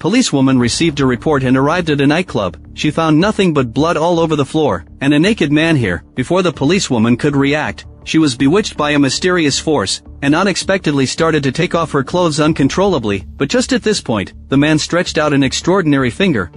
policewoman received a report and arrived at a nightclub. She found nothing but blood all over the floor, and a naked man here. Before the policewoman could react, she was bewitched by a mysterious force, and unexpectedly started to take off her clothes uncontrollably, but just at this point, the man stretched out an extraordinary finger.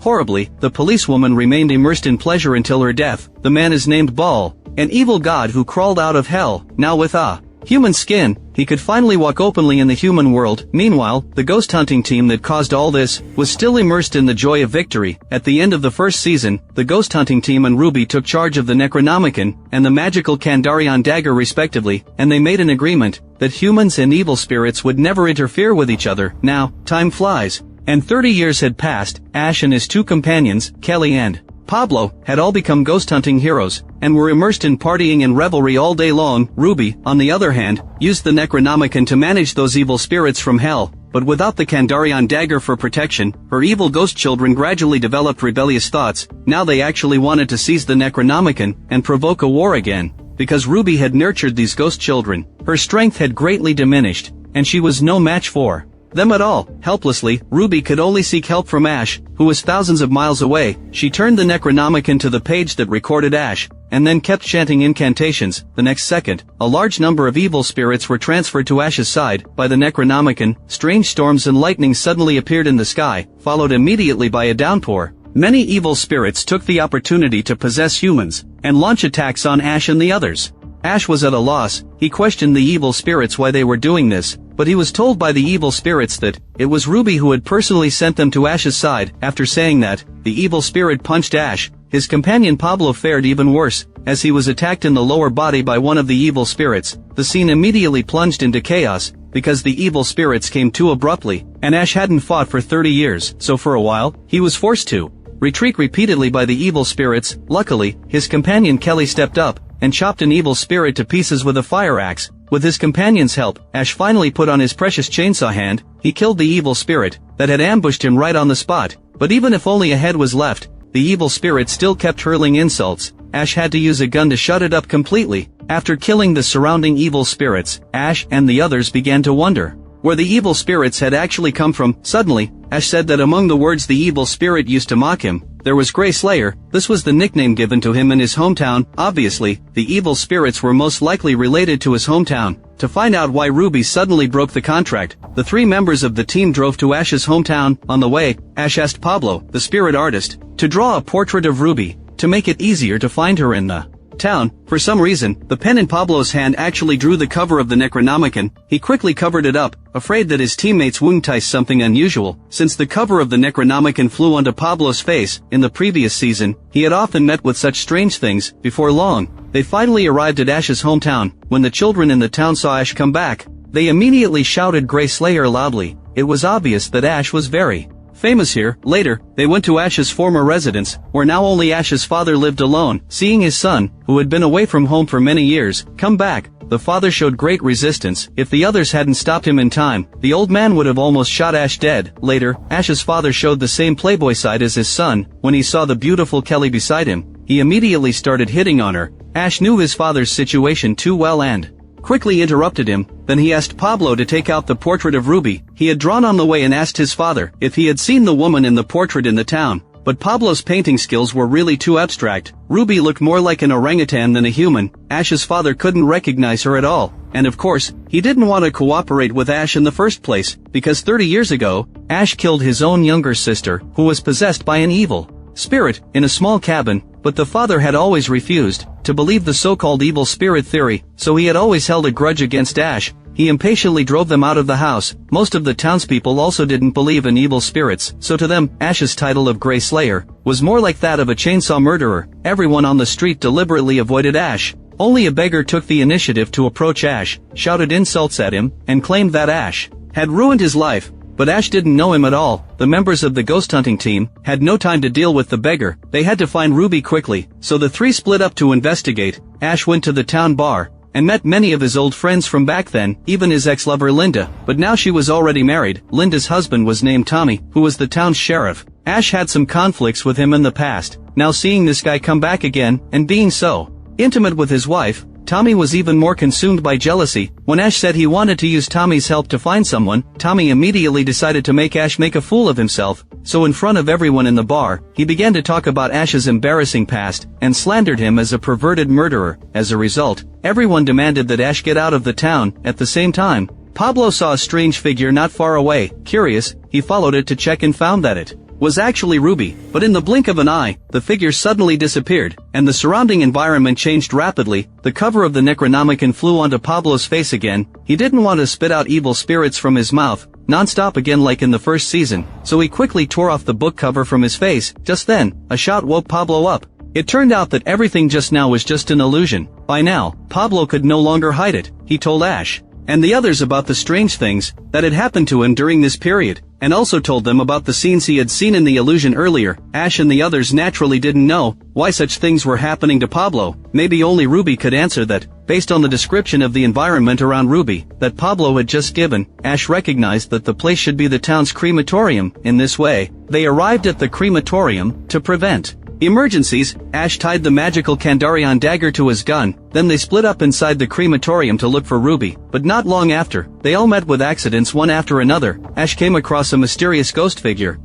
Horribly, the policewoman remained immersed in pleasure until her death. The man is named Baal, an evil god who crawled out of hell. Now with a human skin, he could finally walk openly in the human world. Meanwhile, the ghost hunting team that caused all this was still immersed in the joy of victory. At the end of the first season, the ghost hunting team and Ruby took charge of the Necronomicon and the magical Kandarian dagger respectively, and they made an agreement that humans and evil spirits would never interfere with each other. Now, time flies, and 30 years had passed. Ash and his two companions, Kelly and Pablo, had all become ghost hunting heroes, and were immersed in partying and revelry all day long. Ruby, on the other hand, used the Necronomicon to manage those evil spirits from hell, but without the Kandarian dagger for protection, her evil ghost children gradually developed rebellious thoughts. Now they actually wanted to seize the Necronomicon and provoke a war again. Because Ruby had nurtured these ghost children, her strength had greatly diminished, and she was no match for them at all. Helplessly, Ruby could only seek help from Ash, who was thousands of miles away. She turned the Necronomicon to the page that recorded Ash, and then kept chanting incantations. The next second, a large number of evil spirits were transferred to Ash's side by the Necronomicon. Strange storms and lightning suddenly appeared in the sky, followed immediately by a downpour. Many evil spirits took the opportunity to possess humans, and launch attacks on Ash and the others. Ash was at a loss. He questioned the evil spirits why they were doing this, but he was told by the evil spirits that it was Ruby who had personally sent them to Ash's side. After saying that, the evil spirit punched Ash. His companion Pablo fared even worse, as he was attacked in the lower body by one of the evil spirits. The scene immediately plunged into chaos, because the evil spirits came too abruptly, and Ash hadn't fought for 30 years, so for a while, he was forced to retreat repeatedly by the evil spirits. Luckily, his companion Kelly stepped up, and chopped an evil spirit to pieces with a fire axe. With his companion's help, Ash finally put on his precious chainsaw hand. He killed the evil spirit that had ambushed him right on the spot. But even if only a head was left, the evil spirit still kept hurling insults. Ash had to use a gun to shut it up completely. After killing the surrounding evil spirits, Ash and the others began to wonder where the evil spirits had actually come from. Suddenly, Ash said that among the words the evil spirit used to mock him, there was Grey Slayer. This was the nickname given to him in his hometown. Obviously, the evil spirits were most likely related to his hometown. To find out why Ruby suddenly broke the contract, the three members of the team drove to Ash's hometown. On the way, Ash asked Pablo, the spirit artist, to draw a portrait of Ruby, to make it easier to find her in the town. For some reason, the pen in Pablo's hand actually drew the cover of the Necronomicon. He quickly covered it up, afraid that his teammates wouldn't notice something unusual. Since the cover of the Necronomicon flew onto Pablo's face in the previous season, he had often met with such strange things. Before long, they finally arrived at Ash's hometown. When the children in the town saw Ash come back, they immediately shouted Grey Slayer loudly. It was obvious that Ash was very famous here. Later, they went to Ash's former residence, where now only Ash's father lived alone. Seeing his son, who had been away from home for many years, come back, the father showed great resistance. If the others hadn't stopped him in time, the old man would have almost shot Ash dead. Later, Ash's father showed the same playboy side as his son. When he saw the beautiful Kelly beside him, he immediately started hitting on her. Ash knew his father's situation too well and quickly interrupted him. Then he asked Pablo to take out the portrait of Ruby he had drawn on the way and asked his father if he had seen the woman in the portrait in the town. But Pablo's painting skills were really too abstract. Ruby looked more like an orangutan than a human. Ash's father couldn't recognize her at all. And of course, he didn't want to cooperate with Ash in the first place, because 30 years ago, Ash killed his own younger sister, who was possessed by an evil spirit, in a small cabin. But the father had always refused to believe the so-called evil spirit theory, so he had always held a grudge against Ash. He impatiently drove them out of the house. Most of the townspeople also didn't believe in evil spirits, so to them, Ash's title of Grey Slayer was more like that of a chainsaw murderer. Everyone on the street deliberately avoided Ash. Only a beggar took the initiative to approach Ash, shouted insults at him, and claimed that Ash had ruined his life. But Ash didn't know him at all. The members of the ghost hunting team had no time to deal with the beggar. They had to find Ruby quickly, so the three split up to investigate. Ash went to the town bar and met many of his old friends from back then, even his ex-lover Linda. But now she was already married. Linda's husband was named Tommy, who was the town's sheriff. Ash had some conflicts with him in the past. Now seeing this guy come back again, and being so intimate with his wife, Tommy was even more consumed by jealousy. When Ash said he wanted to use Tommy's help to find someone, Tommy immediately decided to make Ash make a fool of himself. So in front of everyone in the bar, he began to talk about Ash's embarrassing past, and slandered him as a perverted murderer. As a result, everyone demanded that Ash get out of the town. At the same time, Pablo saw a strange figure not far away. Curious, he followed it to check and found that it was actually Ruby, but in the blink of an eye, the figure suddenly disappeared, and the surrounding environment changed rapidly. The cover of the Necronomicon flew onto Pablo's face again. He didn't want to spit out evil spirits from his mouth, non-stop again like in the first season, so he quickly tore off the book cover from his face. Just then, a shout woke Pablo up. It turned out that everything just now was just an illusion. By now, Pablo could no longer hide it. He told Ash and the others about the strange things that had happened to him during this period, and also told them about the scenes he had seen in the illusion earlier. Ash and the others naturally didn't know why such things were happening to Pablo. Maybe only Ruby could answer that. Based on the description of the environment around Ruby that Pablo had just given, Ash recognized that the place should be the town's crematorium. In this way, they arrived at the crematorium to prevent emergencies. Ash tied the magical Kandarian dagger to his gun, then they split up inside the crematorium to look for Ruby. But not long after, they all met with accidents one after another. Ash came across a mysterious ghost figure.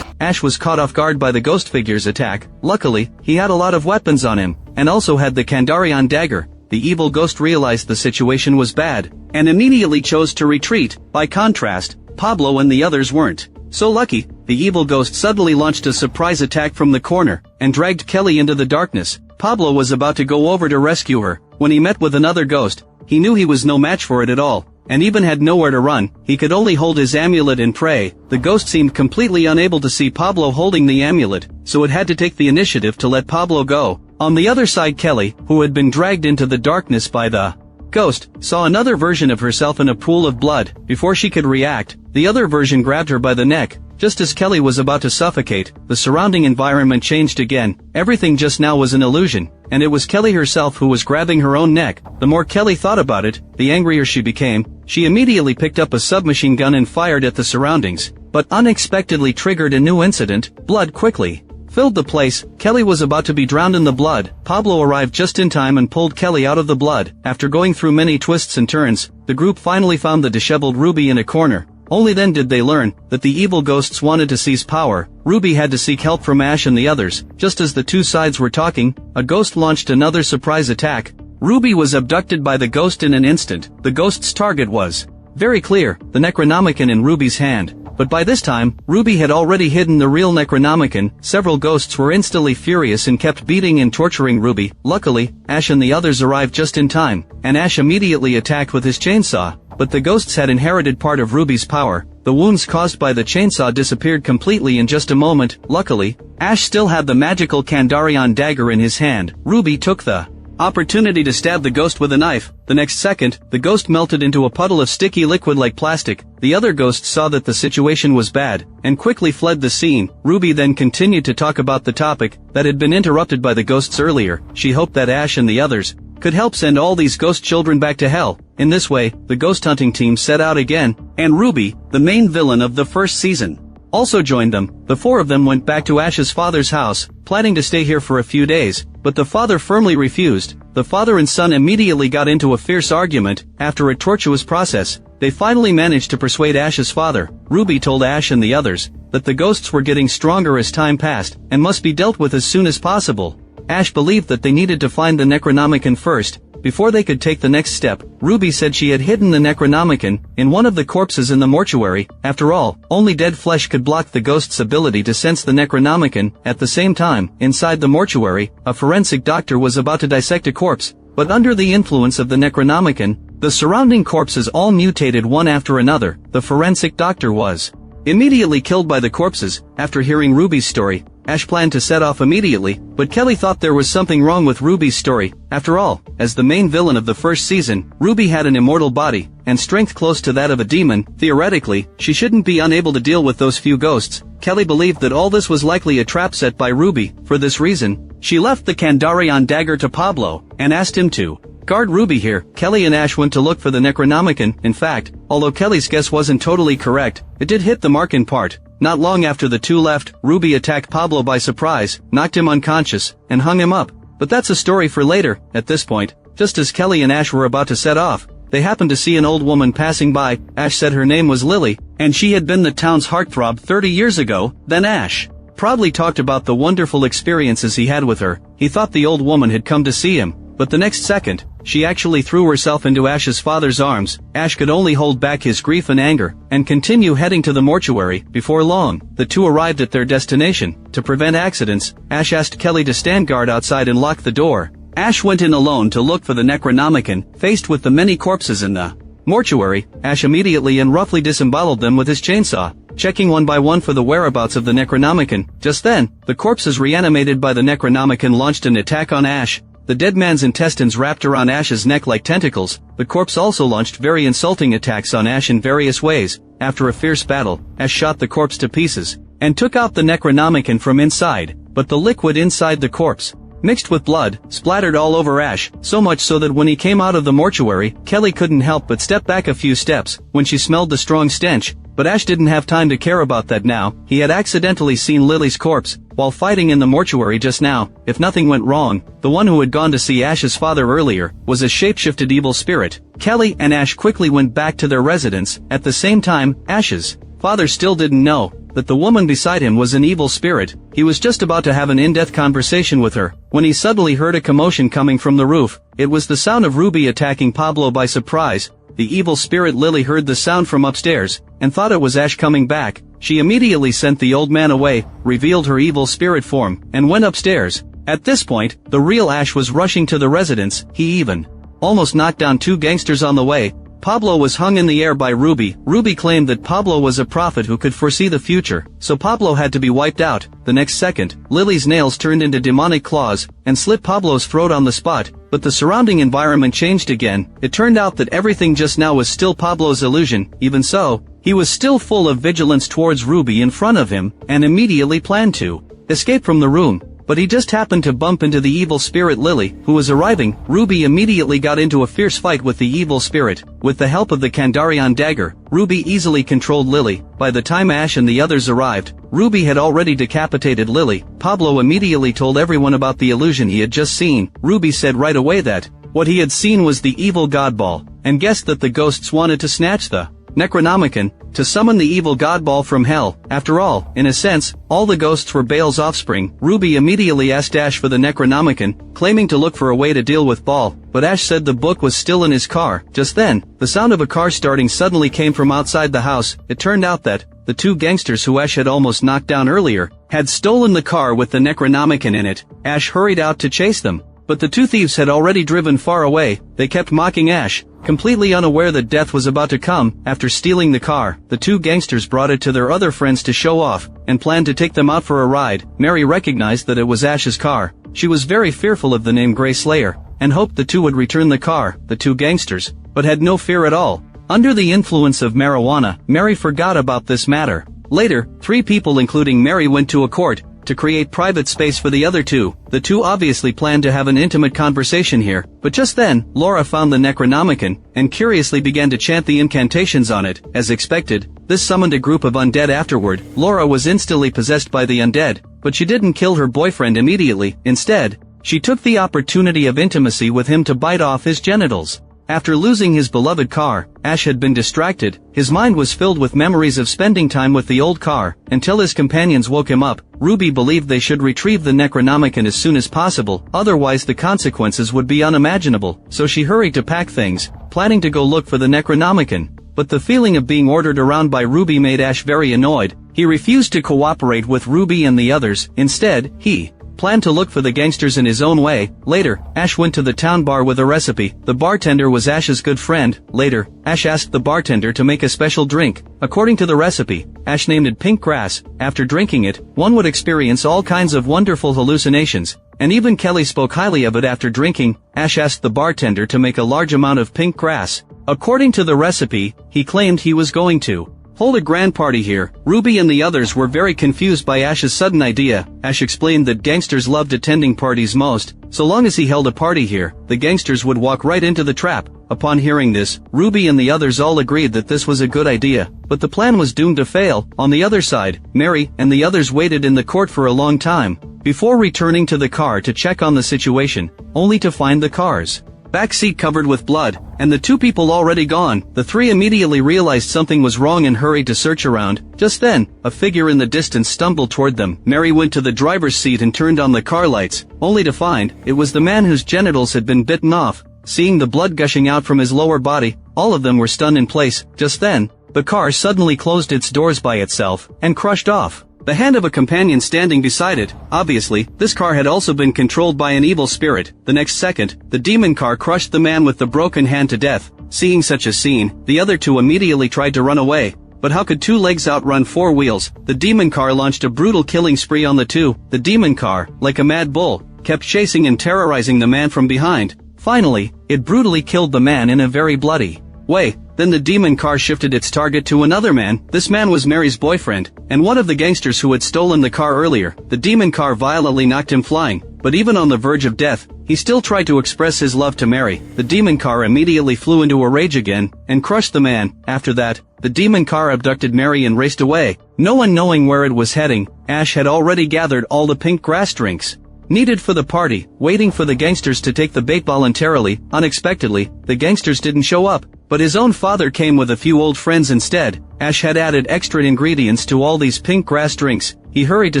Ash was caught off guard by the ghost figure's attack. Luckily, he had a lot of weapons on him, and also had the Kandarian dagger. The evil ghost realized the situation was bad, and immediately chose to retreat. By contrast, Pablo and the others weren't so lucky. The evil ghost suddenly launched a surprise attack from the corner, and dragged Kelly into the darkness. Pablo was about to go over to rescue her, when he met with another ghost. He knew he was no match for it at all, and even had nowhere to run. He could only hold his amulet and pray. The ghost seemed completely unable to see Pablo holding the amulet, so it had to take the initiative to let Pablo go. On the other side, Kelly, who had been dragged into the darkness by the ghost, saw another version of herself in a pool of blood. Before she could react, the other version grabbed her by the neck. Just as Kelly was about to suffocate, the surrounding environment changed again. Everything just now was an illusion, and it was Kelly herself who was grabbing her own neck. The more Kelly thought about it, the angrier she became. She immediately picked up a submachine gun and fired at the surroundings, but unexpectedly triggered a new incident. Blood quickly filled the place. Kelly was about to be drowned in the blood. Pablo arrived just in time and pulled Kelly out of the blood. After going through many twists and turns, the group finally found the disheveled Ruby in a corner. Only then did they learn that the evil ghosts wanted to seize power. Ruby had to seek help from Ash and the others. Just as the two sides were talking, a ghost launched another surprise attack. Ruby was abducted by the ghost in an instant. The ghost's target was very clear, the Necronomicon in Ruby's hand. But by this time, Ruby had already hidden the real Necronomicon. Several ghosts were instantly furious and kept beating and torturing Ruby. Luckily, Ash and the others arrived just in time, and Ash immediately attacked with his chainsaw. But the ghosts had inherited part of Ruby's power. The wounds caused by the chainsaw disappeared completely in just a moment. Luckily, Ash still had the magical Kandarian dagger in his hand. Ruby took the opportunity to stab the ghost with a knife. The next second, the ghost melted into a puddle of sticky liquid like plastic. The other ghosts saw that the situation was bad, and quickly fled the scene. Ruby then continued to talk about the topic that had been interrupted by the ghosts earlier. She hoped that Ash and the others could help send all these ghost children back to hell. In this way, the ghost hunting team set out again, and Ruby, the main villain of the first season, also joined them. The four of them went back to Ash's father's house, planning to stay here for a few days, but the father firmly refused. The father and son immediately got into a fierce argument. After a tortuous process, they finally managed to persuade Ash's father. Ruby told Ash and the others that the ghosts were getting stronger as time passed, and must be dealt with as soon as possible. Ash believed that they needed to find the Necronomicon first, before they could take the next step. Ruby said she had hidden the Necronomicon in one of the corpses in the mortuary. After all, only dead flesh could block the ghost's ability to sense the Necronomicon. At the same time, inside the mortuary, a forensic doctor was about to dissect a corpse, but under the influence of the Necronomicon, the surrounding corpses all mutated one after another. The forensic doctor was immediately killed by the corpses. After hearing Ruby's story, Ash planned to set off immediately, but Kelly thought there was something wrong with Ruby's story. After all, as the main villain of the first season, Ruby had an immortal body, and strength close to that of a demon. Theoretically, she shouldn't be unable to deal with those few ghosts. Kelly believed that all this was likely a trap set by Ruby. For this reason, she left the Kandarian dagger to Pablo, and asked him to Guard Ruby here. Kelly and Ash went to look for the Necronomicon. In fact, although Kelly's guess wasn't totally correct, it did hit the mark in part. Not long after the two left, Ruby attacked Pablo by surprise, knocked him unconscious, and hung him up. But that's a story for later. At this point, just as Kelly and Ash were about to set off, they happened to see an old woman passing by. Ash said her name was Lily, and she had been the town's heartthrob 30 years ago. Then Ash proudly talked about the wonderful experiences he had with her. He thought the old woman had come to see him, but the next second, she actually threw herself into Ash's father's arms. Ash could only hold back his grief and anger, and continue heading to the mortuary. Before long, the two arrived at their destination. To prevent accidents, Ash asked Kelly to stand guard outside and lock the door. Ash went in alone to look for the Necronomicon. Faced with the many corpses in the mortuary, Ash immediately and roughly disemboweled them with his chainsaw, checking one by one for the whereabouts of the Necronomicon. Just then, the corpses reanimated by the Necronomicon launched an attack on Ash. The dead man's intestines wrapped around Ash's neck like tentacles. The corpse also launched very insulting attacks on Ash in various ways. After a fierce battle, Ash shot the corpse to pieces, and took out the Necronomicon from inside, but the liquid inside the corpse, mixed with blood, splattered all over Ash, so much so that when he came out of the mortuary, Kelly couldn't help but step back a few steps, when she smelled the strong stench. But Ash didn't have time to care about that now. He had accidentally seen Lily's corpse while fighting in the mortuary just now. If nothing went wrong, the one who had gone to see Ash's father earlier was a shapeshifted evil spirit. Kelly and Ash quickly went back to their residence. At the same time, Ash's father still didn't know that the woman beside him was an evil spirit. He was just about to have an in-depth conversation with her, when he suddenly heard a commotion coming from the roof. It was the sound of Ruby attacking Pablo by surprise. The evil spirit Lily heard the sound from upstairs, and thought it was Ash coming back. She immediately sent the old man away, revealed her evil spirit form, and went upstairs. At this point, the real Ash was rushing to the residence. He even almost knocked down two gangsters on the way. Pablo was hung in the air by Ruby. Ruby claimed that Pablo was a prophet who could foresee the future, so Pablo had to be wiped out. The next second, Lily's nails turned into demonic claws, and slit Pablo's throat on the spot, but the surrounding environment changed again. It turned out that everything just now was still Pablo's illusion. Even so, he was still full of vigilance towards Ruby in front of him, and immediately planned to escape from the room. But he just happened to bump into the evil spirit Lily, who was arriving. Ruby immediately got into a fierce fight with the evil spirit. With the help of the Kandarian dagger, Ruby easily controlled Lily. By the time Ash and the others arrived, Ruby had already decapitated Lily. Pablo immediately told everyone about the illusion he had just seen. Ruby said right away that what he had seen was the evil god ball, and guessed that the ghosts wanted to snatch the Necronomicon to summon the evil god ball from hell. After all, in a sense, all the ghosts were Baal's offspring. Ruby immediately asked Ash for the Necronomicon, claiming to look for a way to deal with Baal, but Ash said the book was still in his car. Just then, the sound of a car starting suddenly came from outside the house. It turned out that the two gangsters who Ash had almost knocked down earlier had stolen the car with the Necronomicon in it. Ash hurried out to chase them, but the two thieves had already driven far away. They kept mocking Ash, completely unaware that death was about to come. After stealing the car, the two gangsters brought it to their other friends to show off, and planned to take them out for a ride. Mary recognized that it was Ash's car. She was very fearful of the name Grey Slayer, and hoped the two would return the car, the two gangsters, but had no fear at all. Under the influence of marijuana, Mary forgot about this matter. Later, three people including Mary went to a court to create private space for the other two. The two obviously planned to have an intimate conversation here, but just then, Laura found the Necronomicon, and curiously began to chant the incantations on it. As expected, this summoned a group of undead afterward. Laura was instantly possessed by the undead, but she didn't kill her boyfriend immediately. Instead, she took the opportunity of intimacy with him to bite off his genitals. After losing his beloved car, Ash had been distracted. His mind was filled with memories of spending time with the old car, until his companions woke him up. Ruby believed they should retrieve the Necronomicon as soon as possible, otherwise the consequences would be unimaginable, so she hurried to pack things, planning to go look for the Necronomicon. But the feeling of being ordered around by Ruby made Ash very annoyed. He refused to cooperate with Ruby and the others. Instead, he planned to look for the gangsters in his own way. Later, Ash went to the town bar with a recipe. The bartender was Ash's good friend. Later, Ash asked the bartender to make a special drink. According to the recipe, Ash named it pink grass. After drinking it, one would experience all kinds of wonderful hallucinations, and even Kelly spoke highly of it after drinking. Ash asked the bartender to make a large amount of pink grass. According to the recipe, he claimed he was going to hold a grand party here. Ruby and the others were very confused by Ash's sudden idea. Ash explained that gangsters loved attending parties most, So long as he held a party here, the gangsters would walk right into the trap. Upon hearing this, Ruby and the others all agreed that this was a good idea, but the plan was doomed to fail. On the other side, Mary and the others waited in the court for a long time, before returning to the car to check on the situation, only to find the car's back seat covered with blood, and the two people already gone. The three immediately realized something was wrong and hurried to search around. Just then, a figure in the distance stumbled toward them. Mary went to the driver's seat and turned on the car lights, only to find it was the man whose genitals had been bitten off. Seeing the blood gushing out from his lower body, all of them were stunned in place. Just then, the car suddenly closed its doors by itself, and crushed off the hand of a companion standing beside it. Obviously, this car had also been controlled by an evil spirit. The next second, the demon car crushed the man with the broken hand to death. Seeing such a scene, the other two immediately tried to run away. But how could two legs outrun four wheels? The demon car launched a brutal killing spree on the two. The demon car, like a mad bull, kept chasing and terrorizing the man from behind. Finally, it brutally killed the man in a very bloody way. Then the demon car shifted its target to another man. This man was Mary's boyfriend, and one of the gangsters who had stolen the car earlier. The demon car violently knocked him flying, but even on the verge of death, he still tried to express his love to Mary. The demon car immediately flew into a rage again, and crushed the man. After that, the demon car abducted Mary and raced away. No one knowing where it was heading, Ash had already gathered all the pink grass drinks needed for the party, waiting for the gangsters to take the bait voluntarily. Unexpectedly, the gangsters didn't show up, but his own father came with a few old friends instead. Ash had added extra ingredients to all these pink grass drinks. He hurried to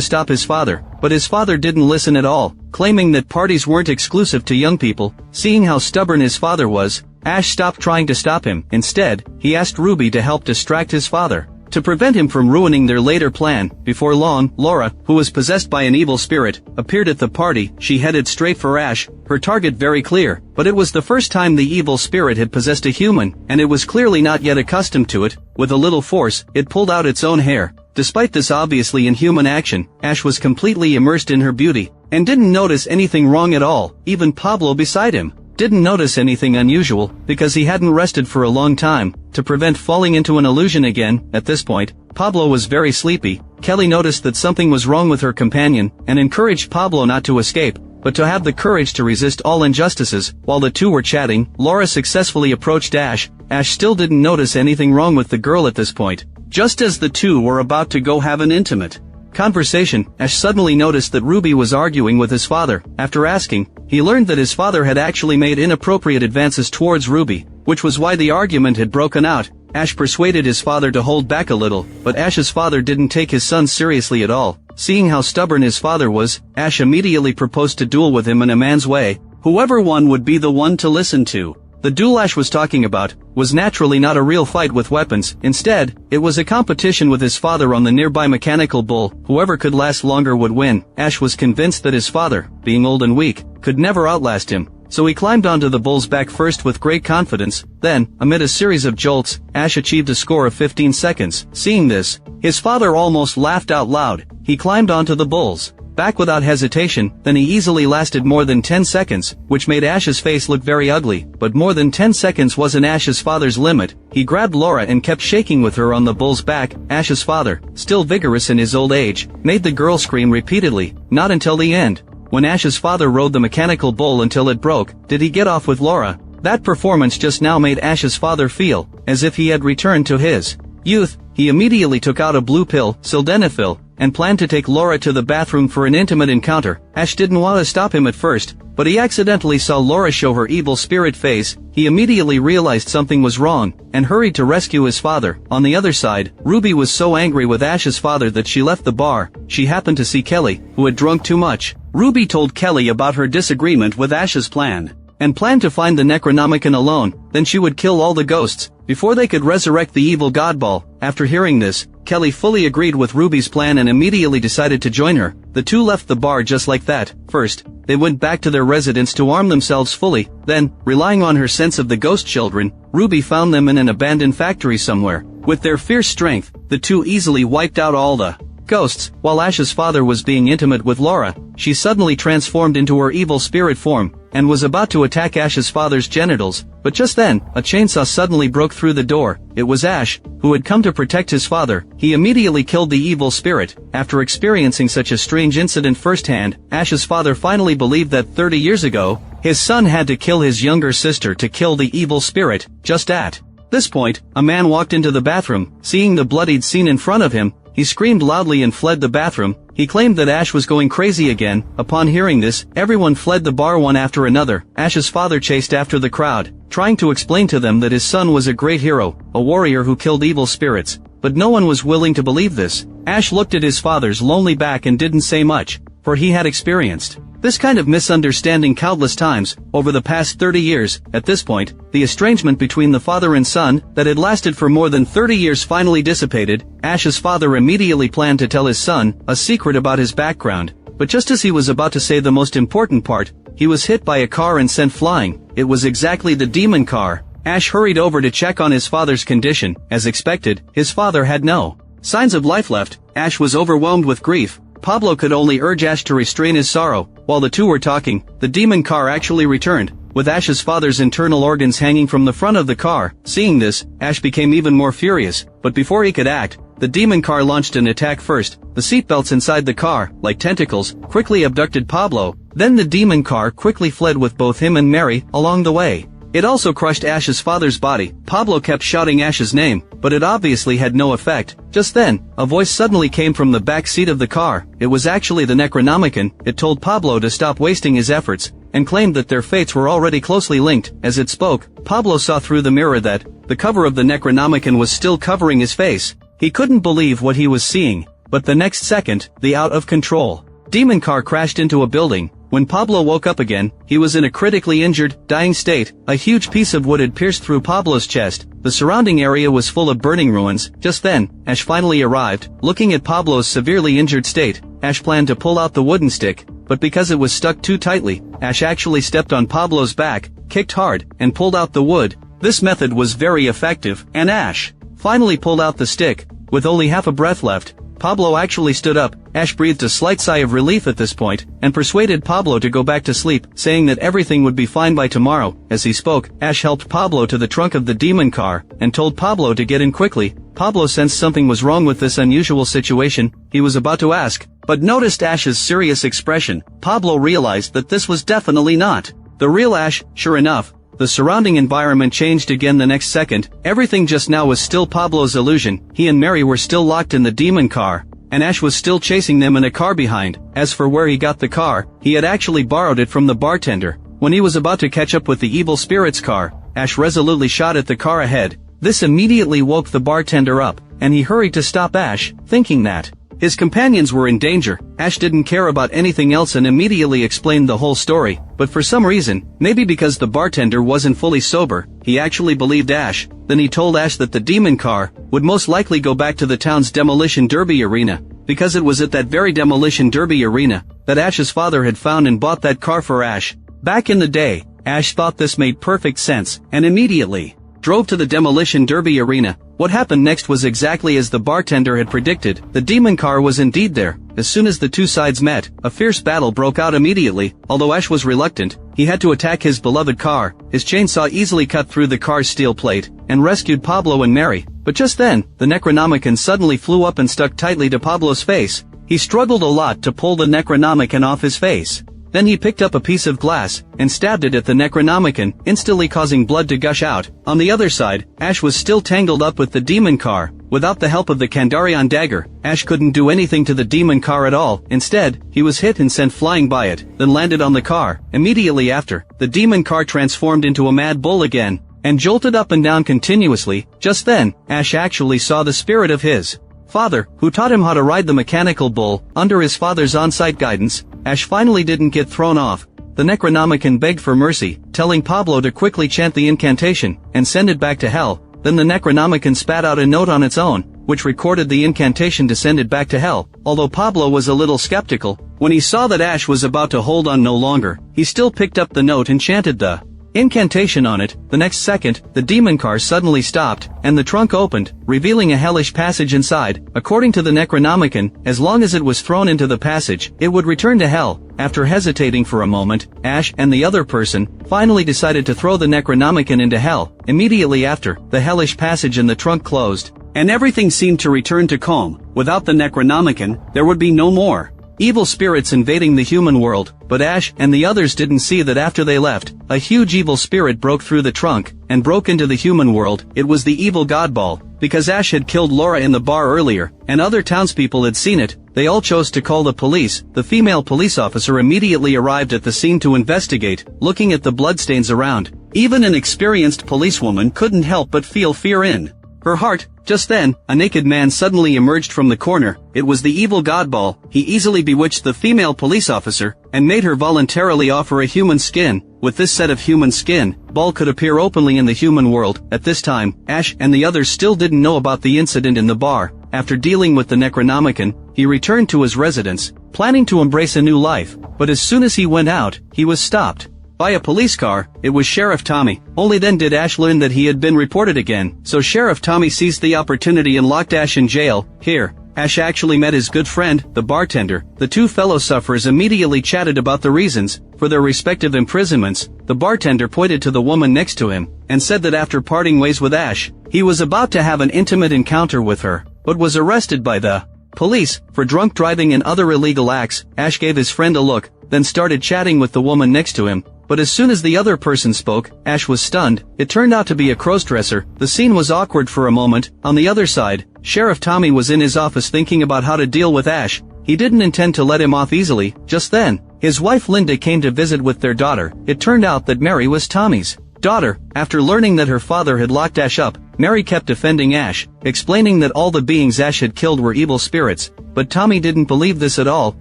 stop his father, but his father didn't listen at all, claiming that parties weren't exclusive to young people. Seeing how stubborn his father was, Ash stopped trying to stop him. Instead, he asked Ruby to help distract his father, to prevent him from ruining their later plan. Before long, Laura, who was possessed by an evil spirit, appeared at the party. She headed straight for Ash, her target very clear, but it was the first time the evil spirit had possessed a human, and it was clearly not yet accustomed to it. With a little force, it pulled out its own hair. Despite this obviously inhuman action, Ash was completely immersed in her beauty, and didn't notice anything wrong at all. Even Pablo beside him didn't notice anything unusual, because he hadn't rested for a long time, to prevent falling into an illusion again. At this point, Pablo was very sleepy. Kelly noticed that something was wrong with her companion, and encouraged Pablo not to escape, but to have the courage to resist all injustices. While the two were chatting, Laura successfully approached Ash. Ash still didn't notice anything wrong with the girl at this point. Just as the two were about to go have an intimate conversation, Ash suddenly noticed that Ruby was arguing with his father. After asking, he learned that his father had actually made inappropriate advances towards Ruby, which was why the argument had broken out. Ash persuaded his father to hold back a little, but Ash's father didn't take his son seriously at all. Seeing how stubborn his father was, Ash immediately proposed to duel with him in a man's way. Whoever won would be the one to listen to. The duel Ash was talking about was naturally not a real fight with weapons. Instead, it was a competition with his father on the nearby mechanical bull. Whoever could last longer would win. Ash was convinced that his father, being old and weak, could never outlast him, so he climbed onto the bull's back first with great confidence. Then, amid a series of jolts, Ash achieved a score of 15 seconds. Seeing this, his father almost laughed out loud. He climbed onto the bull's back without hesitation, then he easily lasted more than 10 seconds, which made Ash's face look very ugly. But more than 10 seconds wasn't Ash's father's limit. He grabbed Laura and kept shaking with her on the bull's back. Ash's father, still vigorous in his old age, made the girl scream repeatedly. Not until the end, when Ash's father rode the mechanical bull until it broke, did he get off with Laura. That performance just now made Ash's father feel as if he had returned to his youth. He immediately took out a blue pill, sildenafil, and planned to take Laura to the bathroom for an intimate encounter. Ash didn't want to stop him at first, but he accidentally saw Laura show her evil spirit face. He immediately realized something was wrong, and hurried to rescue his father. On the other side, Ruby was so angry with Ash's father that she left the bar. She happened to see Kelly, who had drunk too much. Ruby told Kelly about her disagreement with Ash's plan, and planned to find the Necronomicon alone. Then she would kill all the ghosts before they could resurrect the evil godball. After hearing this, Kelly fully agreed with Ruby's plan and immediately decided to join her. The two left the bar just like that. First, they went back to their residence to arm themselves fully. Then, relying on her sense of the ghost children, Ruby found them in an abandoned factory somewhere. With their fierce strength, the two easily wiped out all the ghosts. While Ash's father was being intimate with Laura, she suddenly transformed into her evil spirit form. and was about to attack Ash's father's genitals, but just then, a chainsaw suddenly broke through the door. It was Ash, who had come to protect his father. He immediately killed the evil spirit. After experiencing such a strange incident firsthand, Ash's father finally believed that 30 years ago, his son had to kill his younger sister to kill the evil spirit. Just at this point, a man walked into the bathroom. Seeing the bloodied scene in front of him, he screamed loudly and fled the bathroom. He claimed that Ash was going crazy again. Upon hearing this, everyone fled the bar one after another. Ash's father chased after the crowd, trying to explain to them that his son was a great hero, a warrior who killed evil spirits. But no one was willing to believe this. Ash looked at his father's lonely back and didn't say much, for he had experienced this kind of misunderstanding countless times over the past 30 years. At this point, the estrangement between the father and son that had lasted for more than 30 years finally dissipated. Ash's father immediately planned to tell his son a secret about his background, but just as he was about to say the most important part, he was hit by a car and sent flying. It was exactly the demon car. Ash hurried over to check on his father's condition. As expected, his father had no signs of life left. Ash was overwhelmed with grief. Pablo could only urge Ash to restrain his sorrow. While the two were talking, the demon car actually returned, with Ash's father's internal organs hanging from the front of the car. Seeing this, Ash became even more furious, but before he could act, the demon car launched an attack first. The seatbelts inside the car, like tentacles, quickly abducted Pablo. Then the demon car quickly fled with both him and Mary along the way. It also crushed Ash's father's body. Pablo kept shouting Ash's name, but it obviously had no effect. Just then, a voice suddenly came from the back seat of the car. It was actually the Necronomicon. It told Pablo to stop wasting his efforts, and claimed that their fates were already closely linked. As it spoke, Pablo saw through the mirror that the cover of the Necronomicon was still covering his face. He couldn't believe what he was seeing, but the next second, the out-of-control demon car crashed into a building. When Pablo woke up again, he was in a critically injured, dying state. A huge piece of wood had pierced through Pablo's chest. The surrounding area was full of burning ruins. Just then, Ash finally arrived. Looking at Pablo's severely injured state, Ash planned to pull out the wooden stick, but because it was stuck too tightly, Ash actually stepped on Pablo's back, kicked hard, and pulled out the wood. This method was very effective, and Ash finally pulled out the stick. With only half a breath left, Pablo actually stood up. Ash breathed a slight sigh of relief at this point, and persuaded Pablo to go back to sleep, saying that everything would be fine by tomorrow. As he spoke, Ash helped Pablo to the trunk of the demon car, and told Pablo to get in quickly. Pablo sensed something was wrong with this unusual situation. He was about to ask, but noticed Ash's serious expression. Pablo realized that this was definitely not the real Ash. Sure enough, the surrounding environment changed again the next second. Everything just now was still Pablo's illusion. He and Mary were still locked in the demon car, and Ash was still chasing them in a car behind. As for where he got the car, he had actually borrowed it from the bartender. When he was about to catch up with the evil spirit's car, Ash resolutely shot at the car ahead. This immediately woke the bartender up, and he hurried to stop Ash, thinking that his companions were in danger. Ash didn't care about anything else and immediately explained the whole story, but for some reason, maybe because the bartender wasn't fully sober, he actually believed Ash. Then he told Ash that the demon car would most likely go back to the town's demolition derby arena, because it was at that very demolition derby arena that Ash's father had found and bought that car for Ash. Back in the day, Ash thought this made perfect sense, and immediately drove to the demolition derby arena. What happened next was exactly as the bartender had predicted. The demon car was indeed there. As soon as the two sides met, a fierce battle broke out immediately. Although Ash was reluctant, he had to attack his beloved car. His chainsaw easily cut through the car's steel plate, and rescued Pablo and Mary. But just then, the Necronomicon suddenly flew up and stuck tightly to Pablo's face. He struggled a lot to pull the Necronomicon off his face. Then he picked up a piece of glass, and stabbed it at the Necronomicon, instantly causing blood to gush out. On the other side, Ash was still tangled up with the demon car. Without the help of the Kandarian dagger, Ash couldn't do anything to the demon car at all. Instead, he was hit and sent flying by it, then landed on the car. Immediately after, the demon car transformed into a mad bull again, and jolted up and down continuously. Just then, Ash actually saw the spirit of his father, who taught him how to ride the mechanical bull. Under his father's on-site guidance, Ash finally didn't get thrown off. The Necronomicon begged for mercy, telling Pablo to quickly chant the incantation, and send it back to hell. Then the Necronomicon spat out a note on its own, which recorded the incantation to send it back to hell. Although Pablo was a little skeptical, when he saw that Ash was about to hold on no longer, he still picked up the note and chanted the incantation on it. The next second, the demon car suddenly stopped, and the trunk opened, revealing a hellish passage inside. According to the Necronomicon, as long as it was thrown into the passage, it would return to hell. after hesitating for a moment, Ash and the other person finally decided to throw the Necronomicon into hell. Immediately after, the hellish passage in the trunk closed, and everything seemed to return to calm. Without the Necronomicon, there would be no more evil spirits invading the human world, but Ash and the others didn't see that after they left, a huge evil spirit broke through the trunk, and broke into the human world. It was the evil God Ball. Because Ash had killed Laura in the bar earlier, and other townspeople had seen it, they all chose to call the police. The female police officer immediately arrived at the scene to investigate, looking at the bloodstains around. Even an experienced policewoman couldn't help but feel fear in her heart. Just then, a naked man suddenly emerged from the corner. It was the evil God Ball. He easily bewitched the female police officer, and made her voluntarily offer a human skin. With this set of human skin, Ball could appear openly in the human world. At this time, Ash and the others still didn't know about the incident in the bar. After dealing with the Necronomicon, he returned to his residence, planning to embrace a new life. But as soon as he went out, he was stopped by a police car. It was Sheriff Tommy. Only then did Ash learn that he had been reported again. So Sheriff Tommy seized the opportunity and locked Ash in jail. Here, Ash actually met his good friend, the bartender. The two fellow sufferers immediately chatted about the reasons for their respective imprisonments. The bartender pointed to the woman next to him, and said that after parting ways with Ash, he was about to have an intimate encounter with her, but was arrested by the police for drunk driving and other illegal acts. Ash gave his friend a look, then started chatting with the woman next to him. But as soon as the other person spoke, Ash was stunned. It turned out to be a crossdresser. The scene was awkward for a moment. On the other side, Sheriff Tommy was in his office thinking about how to deal with Ash. He didn't intend to let him off easily. Just then, his wife Linda came to visit with their daughter. It turned out that Mary was Tommy's daughter. After learning that her father had locked Ash up, Mary kept defending Ash, explaining that all the beings Ash had killed were evil spirits. But Tommy didn't believe this at all.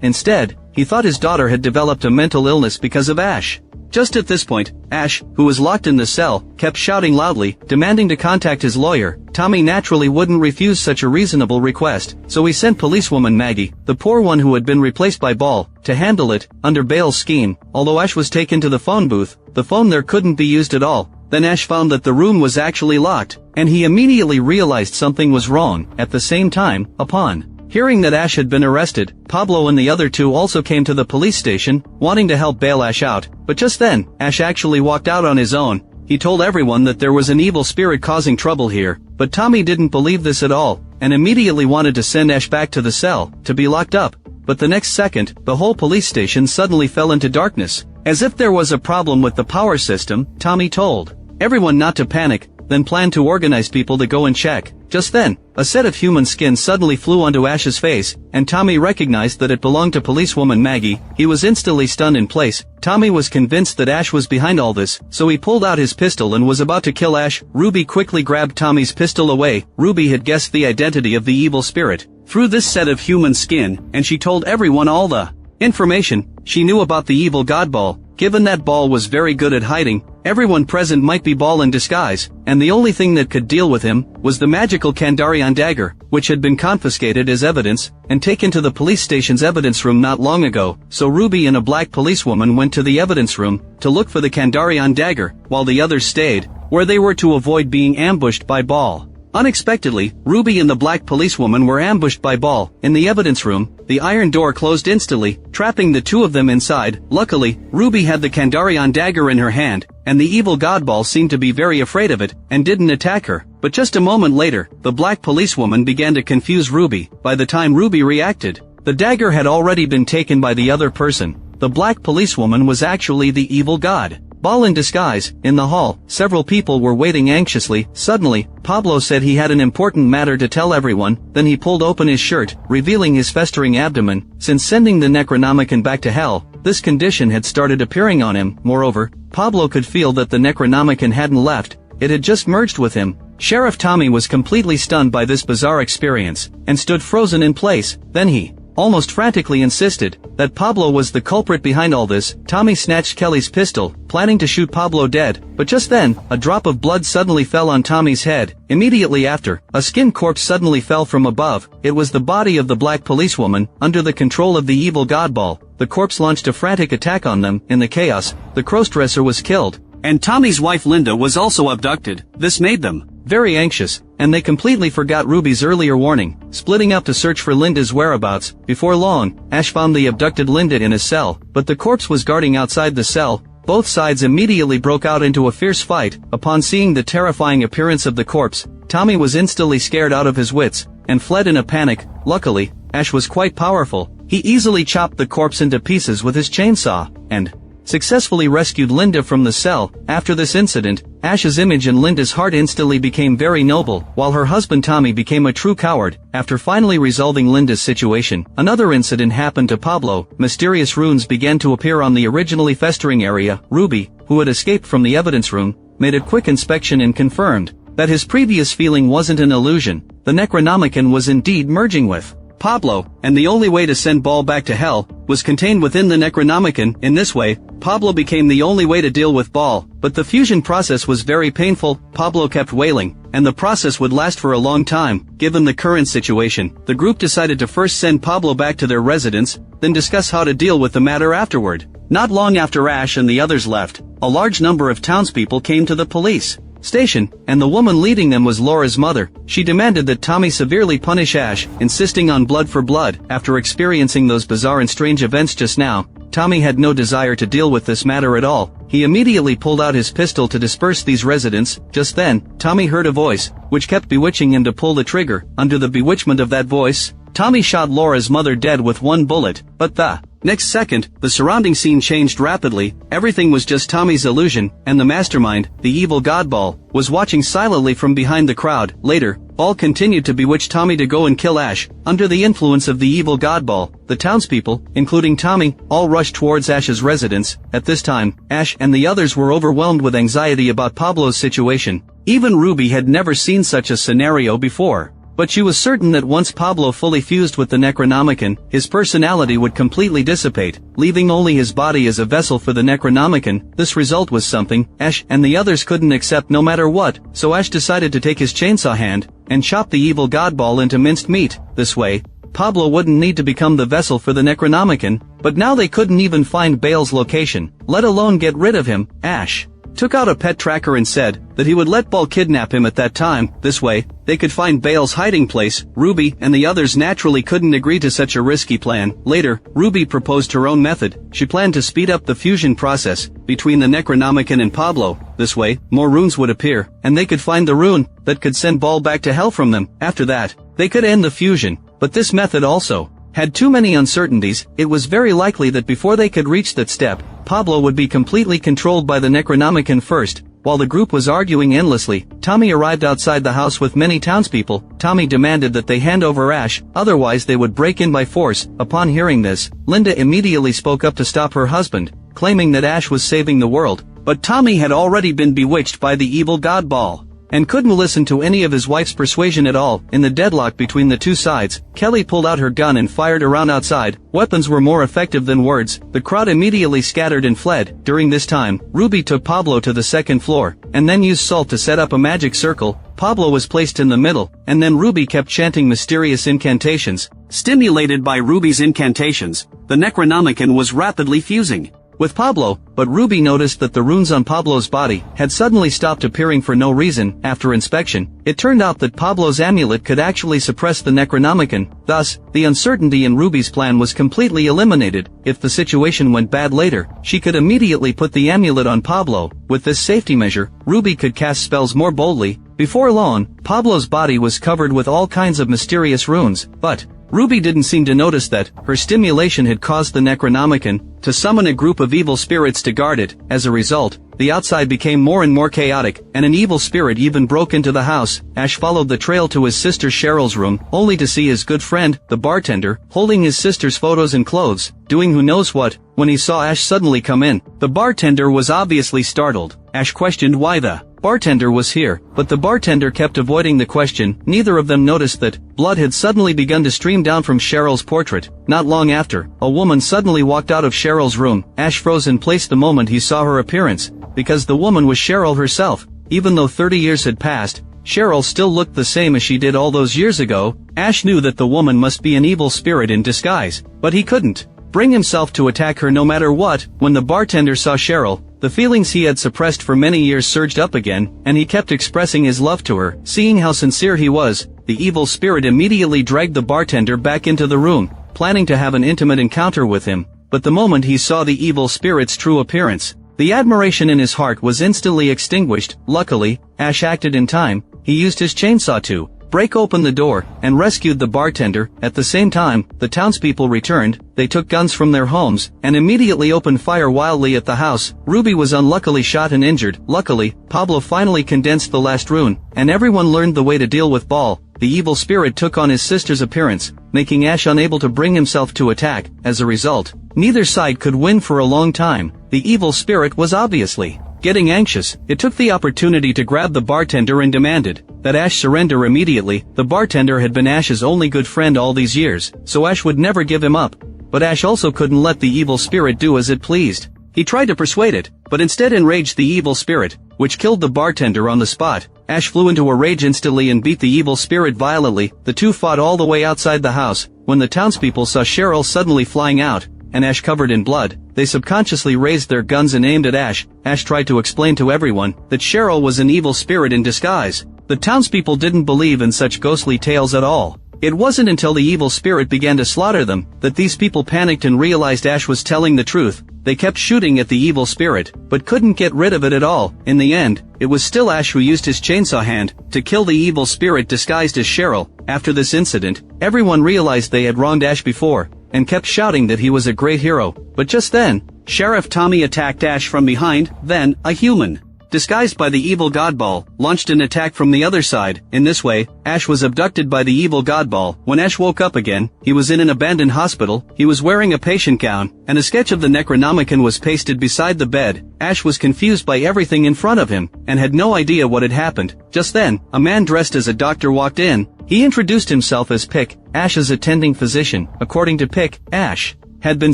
Instead, he thought his daughter had developed a mental illness because of Ash. Just at this point, Ash, who was locked in the cell, kept shouting loudly, demanding to contact his lawyer. Tommy naturally wouldn't refuse such a reasonable request, so he sent policewoman Maggie, the poor one who had been replaced by Ball, to handle it, under Bale's scheme. Although Ash was taken to the phone booth, the phone there couldn't be used at all. Then Ash found that the room was actually locked, and he immediately realized something was wrong. At the same time, upon hearing that Ash had been arrested, Pablo and the other two also came to the police station, wanting to help bail Ash out. But just then, Ash actually walked out on his own. He told everyone that there was an evil spirit causing trouble here, but Tommy didn't believe this at all, and immediately wanted to send Ash back to the cell, to be locked up. But the next second, the whole police station suddenly fell into darkness. As if there was a problem with the power system, Tommy told everyone not to panic, then planned to organize people to go and check. Just then, a set of human skin suddenly flew onto Ash's face, and Tommy recognized that it belonged to policewoman Maggie. He was instantly stunned in place. Tommy was convinced that Ash was behind all this, so he pulled out his pistol and was about to kill Ash. Ruby quickly grabbed Tommy's pistol away. Ruby had guessed the identity of the evil spirit through this set of human skin, and she told everyone all the information she knew about the evil God Ball. Given that Ball was very good at hiding, everyone present might be Ball in disguise, and the only thing that could deal with him was the magical Kandarian dagger, which had been confiscated as evidence and taken to the police station's evidence room not long ago. So Ruby and a black policewoman went to the evidence room to look for the Kandarian dagger, while the others stayed where they were to avoid being ambushed by Ball. Unexpectedly, Ruby and the black policewoman were ambushed by Ball. In the evidence room, the iron door closed instantly, trapping the two of them inside. Luckily, Ruby had the Kandarian dagger in her hand, and the evil God Ball seemed to be very afraid of it, and didn't attack her. But just a moment later, the black policewoman began to confuse Ruby. By the time Ruby reacted, the dagger had already been taken by the other person. The black policewoman was actually the evil God Ball in disguise. In the hall, several people were waiting anxiously. Suddenly, Pablo said he had an important matter to tell everyone. Then he pulled open his shirt, revealing his festering abdomen. Since sending the Necronomicon back to hell, this condition had started appearing on him. Moreover, Pablo could feel that the Necronomicon hadn't left, it had just merged with him. Sheriff Tommy was completely stunned by this bizarre experience, and stood frozen in place. Then he almost frantically insisted that Pablo was the culprit behind all this. Tommy snatched Kelly's pistol, planning to shoot Pablo dead, but just then, a drop of blood suddenly fell on Tommy's head. Immediately after, a skin corpse suddenly fell from above. It was the body of the black policewoman, under the control of the evil God Ball. The corpse launched a frantic attack on them. In the chaos, the crossdresser was killed, and Tommy's wife Linda was also abducted. This made them very anxious, and they completely forgot Ruby's earlier warning, splitting up to search for Linda's whereabouts. Before long, Ash found the abducted Linda in his cell, but the corpse was guarding outside the cell. Both sides immediately broke out into a fierce fight. Upon seeing the terrifying appearance of the corpse, Tommy was instantly scared out of his wits, and fled in a panic. Luckily, Ash was quite powerful. He easily chopped the corpse into pieces with his chainsaw, and successfully rescued Linda from the cell. After this incident, Ash's image in Linda's heart instantly became very noble, while her husband Tommy became a true coward. After finally resolving Linda's situation, another incident happened to Pablo. Mysterious runes began to appear on the originally festering area. Ruby, who had escaped from the evidence room, made a quick inspection and confirmed that his previous feeling wasn't an illusion. The Necronomicon was indeed merging with Pablo, and the only way to send Ball back to hell was contained within the Necronomicon. In this way, Pablo became the only way to deal with Ball, but the fusion process was very painful. Pablo kept wailing, and the process would last for a long time. Given the current situation, the group decided to first send Pablo back to their residence, then discuss how to deal with the matter afterward. Not long after Ash and the others left, a large number of townspeople came to the police station, and the woman leading them was Laura's mother. She demanded that Tommy severely punish Ash, insisting on blood for blood. After experiencing those bizarre and strange events just now, Tommy had no desire to deal with this matter at all. He immediately pulled out his pistol to disperse these residents. Just then, Tommy heard a voice, which kept bewitching him to pull the trigger. Under the bewitchment of that voice, Tommy shot Laura's mother dead with one bullet, but the next second, the surrounding scene changed rapidly. Everything was just Tommy's illusion, and the mastermind, the evil god Ball, was watching silently from behind the crowd. Later, Ball continued to bewitch Tommy to go and kill Ash. Under the influence of the evil god Ball, the townspeople, including Tommy, all rushed towards Ash's residence. At this time, Ash and the others were overwhelmed with anxiety about Pablo's situation. Even Ruby had never seen such a scenario before. But she was certain that once Pablo fully fused with the Necronomicon, his personality would completely dissipate, leaving only his body as a vessel for the Necronomicon. This result was something Ash and the others couldn't accept no matter what, so Ash decided to take his chainsaw hand and chop the evil god Ball into minced meat. This way, Pablo wouldn't need to become the vessel for the Necronomicon. But now they couldn't even find Bale's location, let alone get rid of him. Ash took out a pet tracker and said that he would let Ball kidnap him at that time. This way, they could find Bale's hiding place. Ruby and the others naturally couldn't agree to such a risky plan. Later, Ruby proposed her own method. She planned to speed up the fusion process between the Necronomicon and Pablo. This way, more runes would appear, and they could find the rune that could send Ball back to hell from them. After that, they could end the fusion. But this method also had too many uncertainties. It was very likely that before they could reach that step, Pablo would be completely controlled by the Necronomicon first. While the group was arguing endlessly, Tommy arrived outside the house with many townspeople. Tommy demanded that they hand over Ash, otherwise they would break in by force. Upon hearing this, Linda immediately spoke up to stop her husband, claiming that Ash was saving the world. But Tommy had already been bewitched by the evil god Ball, and couldn't listen to any of his wife's persuasion at all. In the deadlock between the two sides, Kelly pulled out her gun and fired around outside. Weapons were more effective than words. The crowd immediately scattered and fled. During this time, Ruby took Pablo to the second floor, and then used salt to set up a magic circle. Pablo was placed in the middle, and then Ruby kept chanting mysterious incantations. Stimulated by Ruby's incantations, the Necronomicon was rapidly fusing with Pablo, but Ruby noticed that the runes on Pablo's body had suddenly stopped appearing for no reason. After inspection, it turned out that Pablo's amulet could actually suppress the Necronomicon. Thus, the uncertainty in Ruby's plan was completely eliminated. If the situation went bad later, she could immediately put the amulet on Pablo. With this safety measure, Ruby could cast spells more boldly. Before long, Pablo's body was covered with all kinds of mysterious runes, but Ruby didn't seem to notice that her stimulation had caused the Necronomicon to summon a group of evil spirits to guard it. As a result, the outside became more and more chaotic, and an evil spirit even broke into the house. Ash followed the trail to his sister Cheryl's room, only to see his good friend, the bartender, holding his sister's photos and clothes, doing who knows what. When he saw Ash suddenly come in, the bartender was obviously startled. Ash questioned why the bartender was here, but the bartender kept avoiding the question. Neither of them noticed that blood had suddenly begun to stream down from Cheryl's portrait. Not long after, a woman suddenly walked out of Cheryl's room. Ash froze in place the moment he saw her appearance, because the woman was Cheryl herself. Even though 30 years had passed, Cheryl still looked the same as she did all those years ago. Ash knew that the woman must be an evil spirit in disguise, but he couldn't bring himself to attack her no matter what. When the bartender saw Cheryl, The feelings he had suppressed for many years surged up again, and he kept expressing his love to her. Seeing how sincere he was, the evil spirit immediately dragged the bartender back into the room, planning to have an intimate encounter with him. But the moment he saw the evil spirit's true appearance, the admiration in his heart was instantly extinguished. Luckily, Ash acted in time. He used his chainsaw to break open the door and rescued the bartender. At the same time, the townspeople returned. They took guns from their homes and immediately opened fire wildly at the house. Ruby was unluckily shot and injured. Luckily, Pablo finally condensed the last rune, and everyone learned the way to deal with Ball. The evil spirit took on his sister's appearance, making Ash unable to bring himself to attack. As a result, neither side could win for a long time. The evil spirit was obviously getting anxious. It took the opportunity to grab the bartender and demanded that Ash surrender immediately. The bartender had been Ash's only good friend all these years, so Ash would never give him up. But Ash also couldn't let the evil spirit do as it pleased. He tried to persuade it, but instead enraged the evil spirit, which killed the bartender on the spot. Ash flew into a rage instantly and beat the evil spirit violently. The two fought all the way outside the house. When the townspeople saw Cheryl suddenly flying out, and Ash covered in blood, they subconsciously raised their guns and aimed at Ash. Ash tried to explain to everyone that Cheryl was an evil spirit in disguise. The townspeople didn't believe in such ghostly tales at all. It wasn't until the evil spirit began to slaughter them that these people panicked and realized Ash was telling the truth. They kept shooting at the evil spirit, but couldn't get rid of it at all. In the end, it was still Ash who used his chainsaw hand to kill the evil spirit disguised as Cheryl. After this incident, everyone realized they had wronged Ash before, and kept shouting that he was a great hero. But just then, Sheriff Tommy attacked Ash from behind. Then, a human, disguised by the evil Godball, launched an attack from the other side. In this way, Ash was abducted by the evil Godball. When Ash woke up again, he was in an abandoned hospital. He was wearing a patient gown, and a sketch of the Necronomicon was pasted beside the bed. Ash was confused by everything in front of him, and had no idea what had happened. Just then, a man dressed as a doctor walked in. He introduced himself as Pick, Ash's attending physician. According to Pick, Ash had been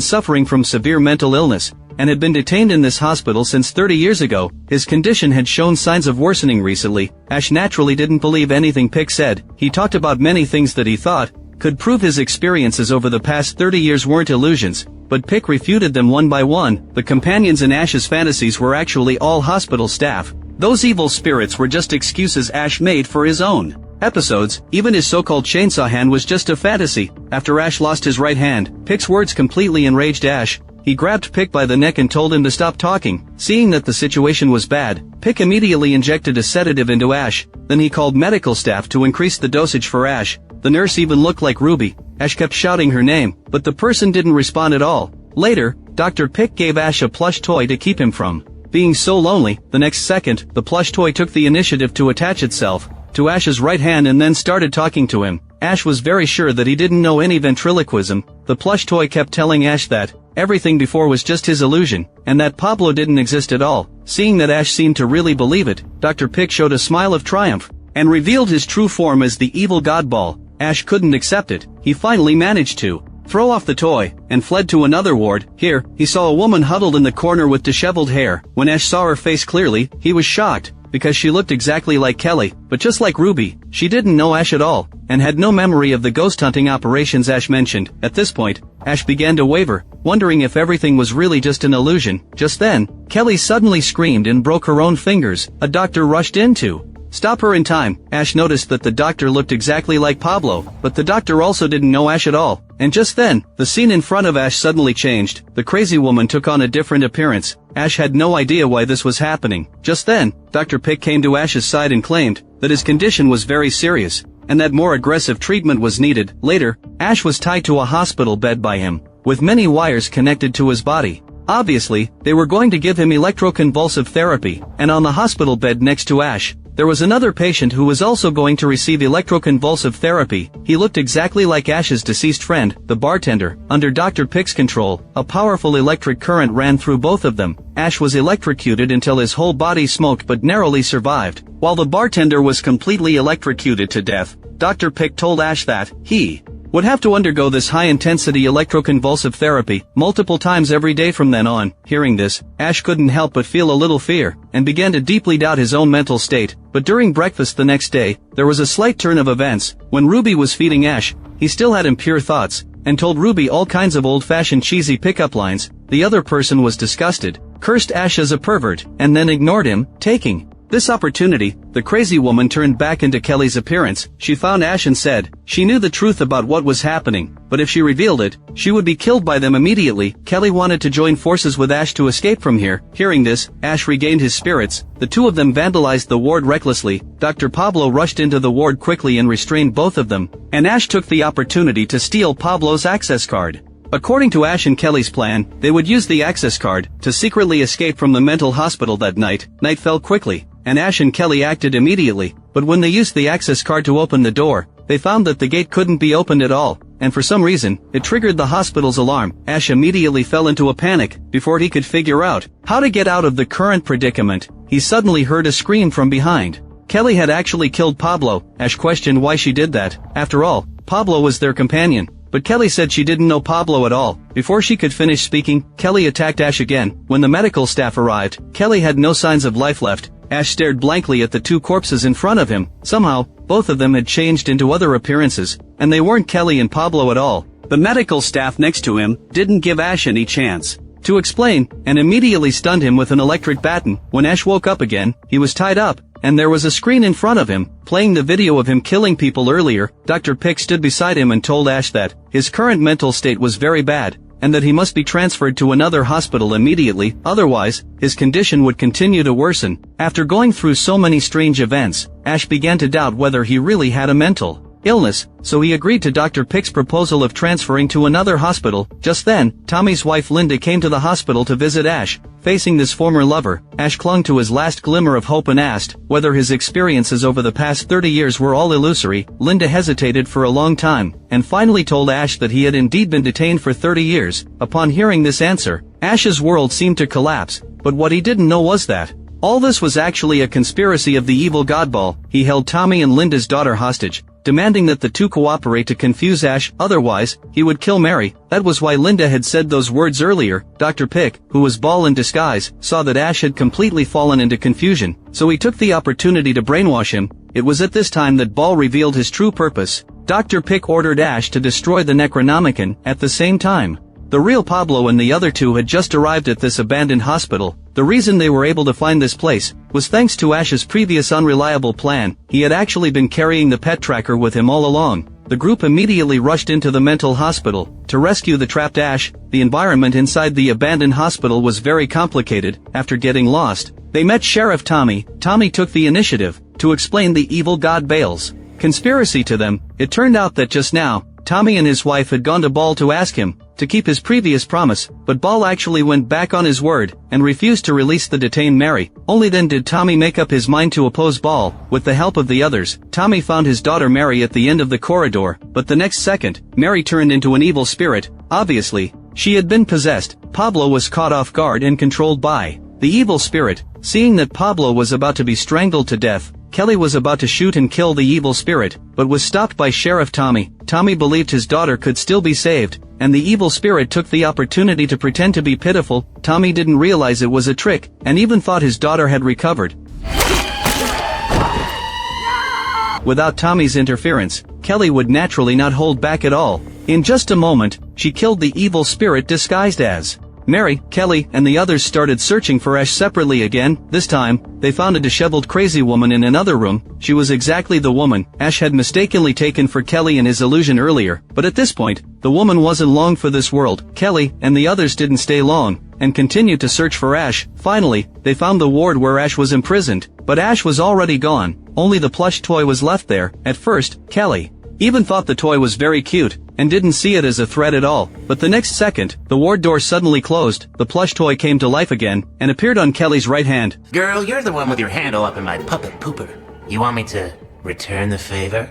suffering from severe mental illness, and had been detained in this hospital since 30 years ago. His condition had shown signs of worsening recently. Ash naturally didn't believe anything Pick said. He talked about many things that he thought could prove his experiences over the past 30 years weren't illusions, but Pick refuted them one by one. The companions in Ash's fantasies were actually all hospital staff. Those evil spirits were just excuses Ash made for his own episodes. Even his so-called chainsaw hand was just a fantasy. After Ash lost his right hand, Pick's words completely enraged Ash. He grabbed Pick by the neck and told him to stop talking. Seeing that the situation was bad, Pick immediately injected a sedative into Ash. Then he called medical staff to increase the dosage for Ash. The nurse even looked like Ruby. Ash kept shouting her name, but the person didn't respond at all. Later, Dr. Pick gave Ash a plush toy to keep him from being so lonely. The next second, the plush toy took the initiative to attach itself to Ash's right hand and then started talking to him. Ash was very sure that he didn't know any ventriloquism. The plush toy kept telling Ash that everything before was just his illusion, and that Pablo didn't exist at all. Seeing that Ash seemed to really believe it, Dr. Pick showed a smile of triumph, and revealed his true form as the evil Godball. Ash couldn't accept it. He finally managed to throw off the toy, and fled to another ward. Here, he saw a woman huddled in the corner with disheveled hair. When Ash saw her face clearly, he was shocked, because she looked exactly like Kelly. But just like Ruby, she didn't know Ash at all, and had no memory of the ghost hunting operations Ash mentioned. At this point, Ash began to waver, wondering if everything was really just an illusion. Just then, Kelly suddenly screamed and broke her own fingers. A doctor rushed in to stop her in time. Ash noticed that the doctor looked exactly like Pablo, but the doctor also didn't know Ash at all. And just then, the scene in front of Ash suddenly changed. The crazy woman took on a different appearance. Ash had no idea why this was happening. Just then, Dr. Pick came to Ash's side and claimed that his condition was very serious, and that more aggressive treatment was needed. Later, Ash was tied to a hospital bed by him, with many wires connected to his body. Obviously, they were going to give him electroconvulsive therapy, and on the hospital bed next to Ash, there was another patient who was also going to receive electroconvulsive therapy. He looked exactly like Ash's deceased friend, the bartender. Under Dr. Pick's control, a powerful electric current ran through both of them. Ash was electrocuted until his whole body smoked but narrowly survived. While the bartender was completely electrocuted to death, Dr. Pick told Ash that he would have to undergo this high-intensity electroconvulsive therapy multiple times every day from then on. Hearing this, Ash couldn't help but feel a little fear, and began to deeply doubt his own mental state. But during breakfast the next day, there was a slight turn of events. When Ruby was feeding Ash, he still had impure thoughts, and told Ruby all kinds of old-fashioned cheesy pickup lines. The other person was disgusted. cursed Ash as a pervert, and then ignored him, taking this opportunity. The crazy woman turned back into Kelly's appearance. She found Ash and said she knew the truth about what was happening, but if she revealed it, she would be killed by them immediately. Kelly wanted to join forces with Ash to escape from here. Hearing this, Ash regained his spirits. The two of them vandalized the ward recklessly. Dr. Pablo rushed into the ward quickly and restrained both of them, and Ash took the opportunity to steal Pablo's access card. According to Ash and Kelly's plan, they would use the access card to secretly escape from the mental hospital that night. Night fell quickly, and Ash and Kelly acted immediately, but when they used the access card to open the door, they found that the gate couldn't be opened at all, and for some reason, it triggered the hospital's alarm. Ash immediately fell into a panic. Before he could figure out how to get out of the current predicament, he suddenly heard a scream from behind. Kelly had actually killed Pablo. Ash questioned why she did that. After all, Pablo was their companion. But Kelly said she didn't know Pablo at all. Before she could finish speaking, Kelly attacked Ash again. When the medical staff arrived, Kelly had no signs of life left. Ash stared blankly at the two corpses in front of him. Somehow, both of them had changed into other appearances, and they weren't Kelly and Pablo at all. The medical staff next to him didn't give Ash any chance to explain, and immediately stunned him with an electric baton. When Ash woke up again, he was tied up, and there was a screen in front of him, playing the video of him killing people earlier. Dr. Pick stood beside him and told Ash that his current mental state was very bad, and that he must be transferred to another hospital immediately, otherwise, his condition would continue to worsen. After going through so many strange events, Ash began to doubt whether he really had a mental illness, so he agreed to Dr. Pick's proposal of transferring to another hospital. Just then, Tommy's wife Linda came to the hospital to visit Ash. Facing this former lover, Ash clung to his last glimmer of hope and asked whether his experiences over the past 30 years were all illusory. Linda hesitated for a long time, and finally told Ash that he had indeed been detained for 30 years. Upon hearing this answer, Ash's world seemed to collapse, but what he didn't know was that all this was actually a conspiracy of the evil Godball. He held Tommy and Linda's daughter hostage, demanding that the two cooperate to confuse Ash, otherwise, he would kill Mary. That was why Linda had said those words earlier. Dr. Pick, who was Ball in disguise, saw that Ash had completely fallen into confusion, so he took the opportunity to brainwash him. It was at this time that Ball revealed his true purpose. Dr. Pick ordered Ash to destroy the Necronomicon. At the same time, the real Pablo and the other two had just arrived at this abandoned hospital. The reason they were able to find this place was thanks to Ash's previous unreliable plan. He had actually been carrying the pet tracker with him all along. The group immediately rushed into the mental hospital to rescue the trapped Ash. The environment inside the abandoned hospital was very complicated. After getting lost, they met Sheriff Tommy. Tommy took the initiative to explain the evil God Bale's conspiracy to them. It turned out that just now, Tommy and his wife had gone to Ball to ask him to keep his previous promise, but Ball actually went back on his word and refused to release the detained Mary. Only then did Tommy make up his mind to oppose Ball. With the help of the others, Tommy found his daughter Mary at the end of the corridor, but the next second, Mary turned into an evil spirit. Obviously, she had been possessed. Pablo was caught off guard and controlled by the evil spirit. Seeing that Pablo was about to be strangled to death, Kelly was about to shoot and kill the evil spirit, but was stopped by Sheriff Tommy. Tommy believed his daughter could still be saved, and the evil spirit took the opportunity to pretend to be pitiful. Tommy didn't realize it was a trick, and even thought his daughter had recovered. Without Tommy's interference, Kelly would naturally not hold back at all. In just a moment, she killed the evil spirit disguised as Mary. Kelly and the others started searching for Ash separately again. This time, they found a disheveled crazy woman in another room. She was exactly the woman Ash had mistakenly taken for Kelly in his illusion earlier, but at this point, the woman wasn't long for this world. Kelly and the others didn't stay long, and continued to search for Ash. Finally, they found the ward where Ash was imprisoned, but Ash was already gone. Only the plush toy was left there. At first, Kelly even thought the toy was very cute, and didn't see it as a threat at all. But the next second, the ward door suddenly closed. The plush toy came to life again, and appeared on Kelly's right hand. Girl, you're the one with your handle up in my puppet pooper. You want me to return the favor?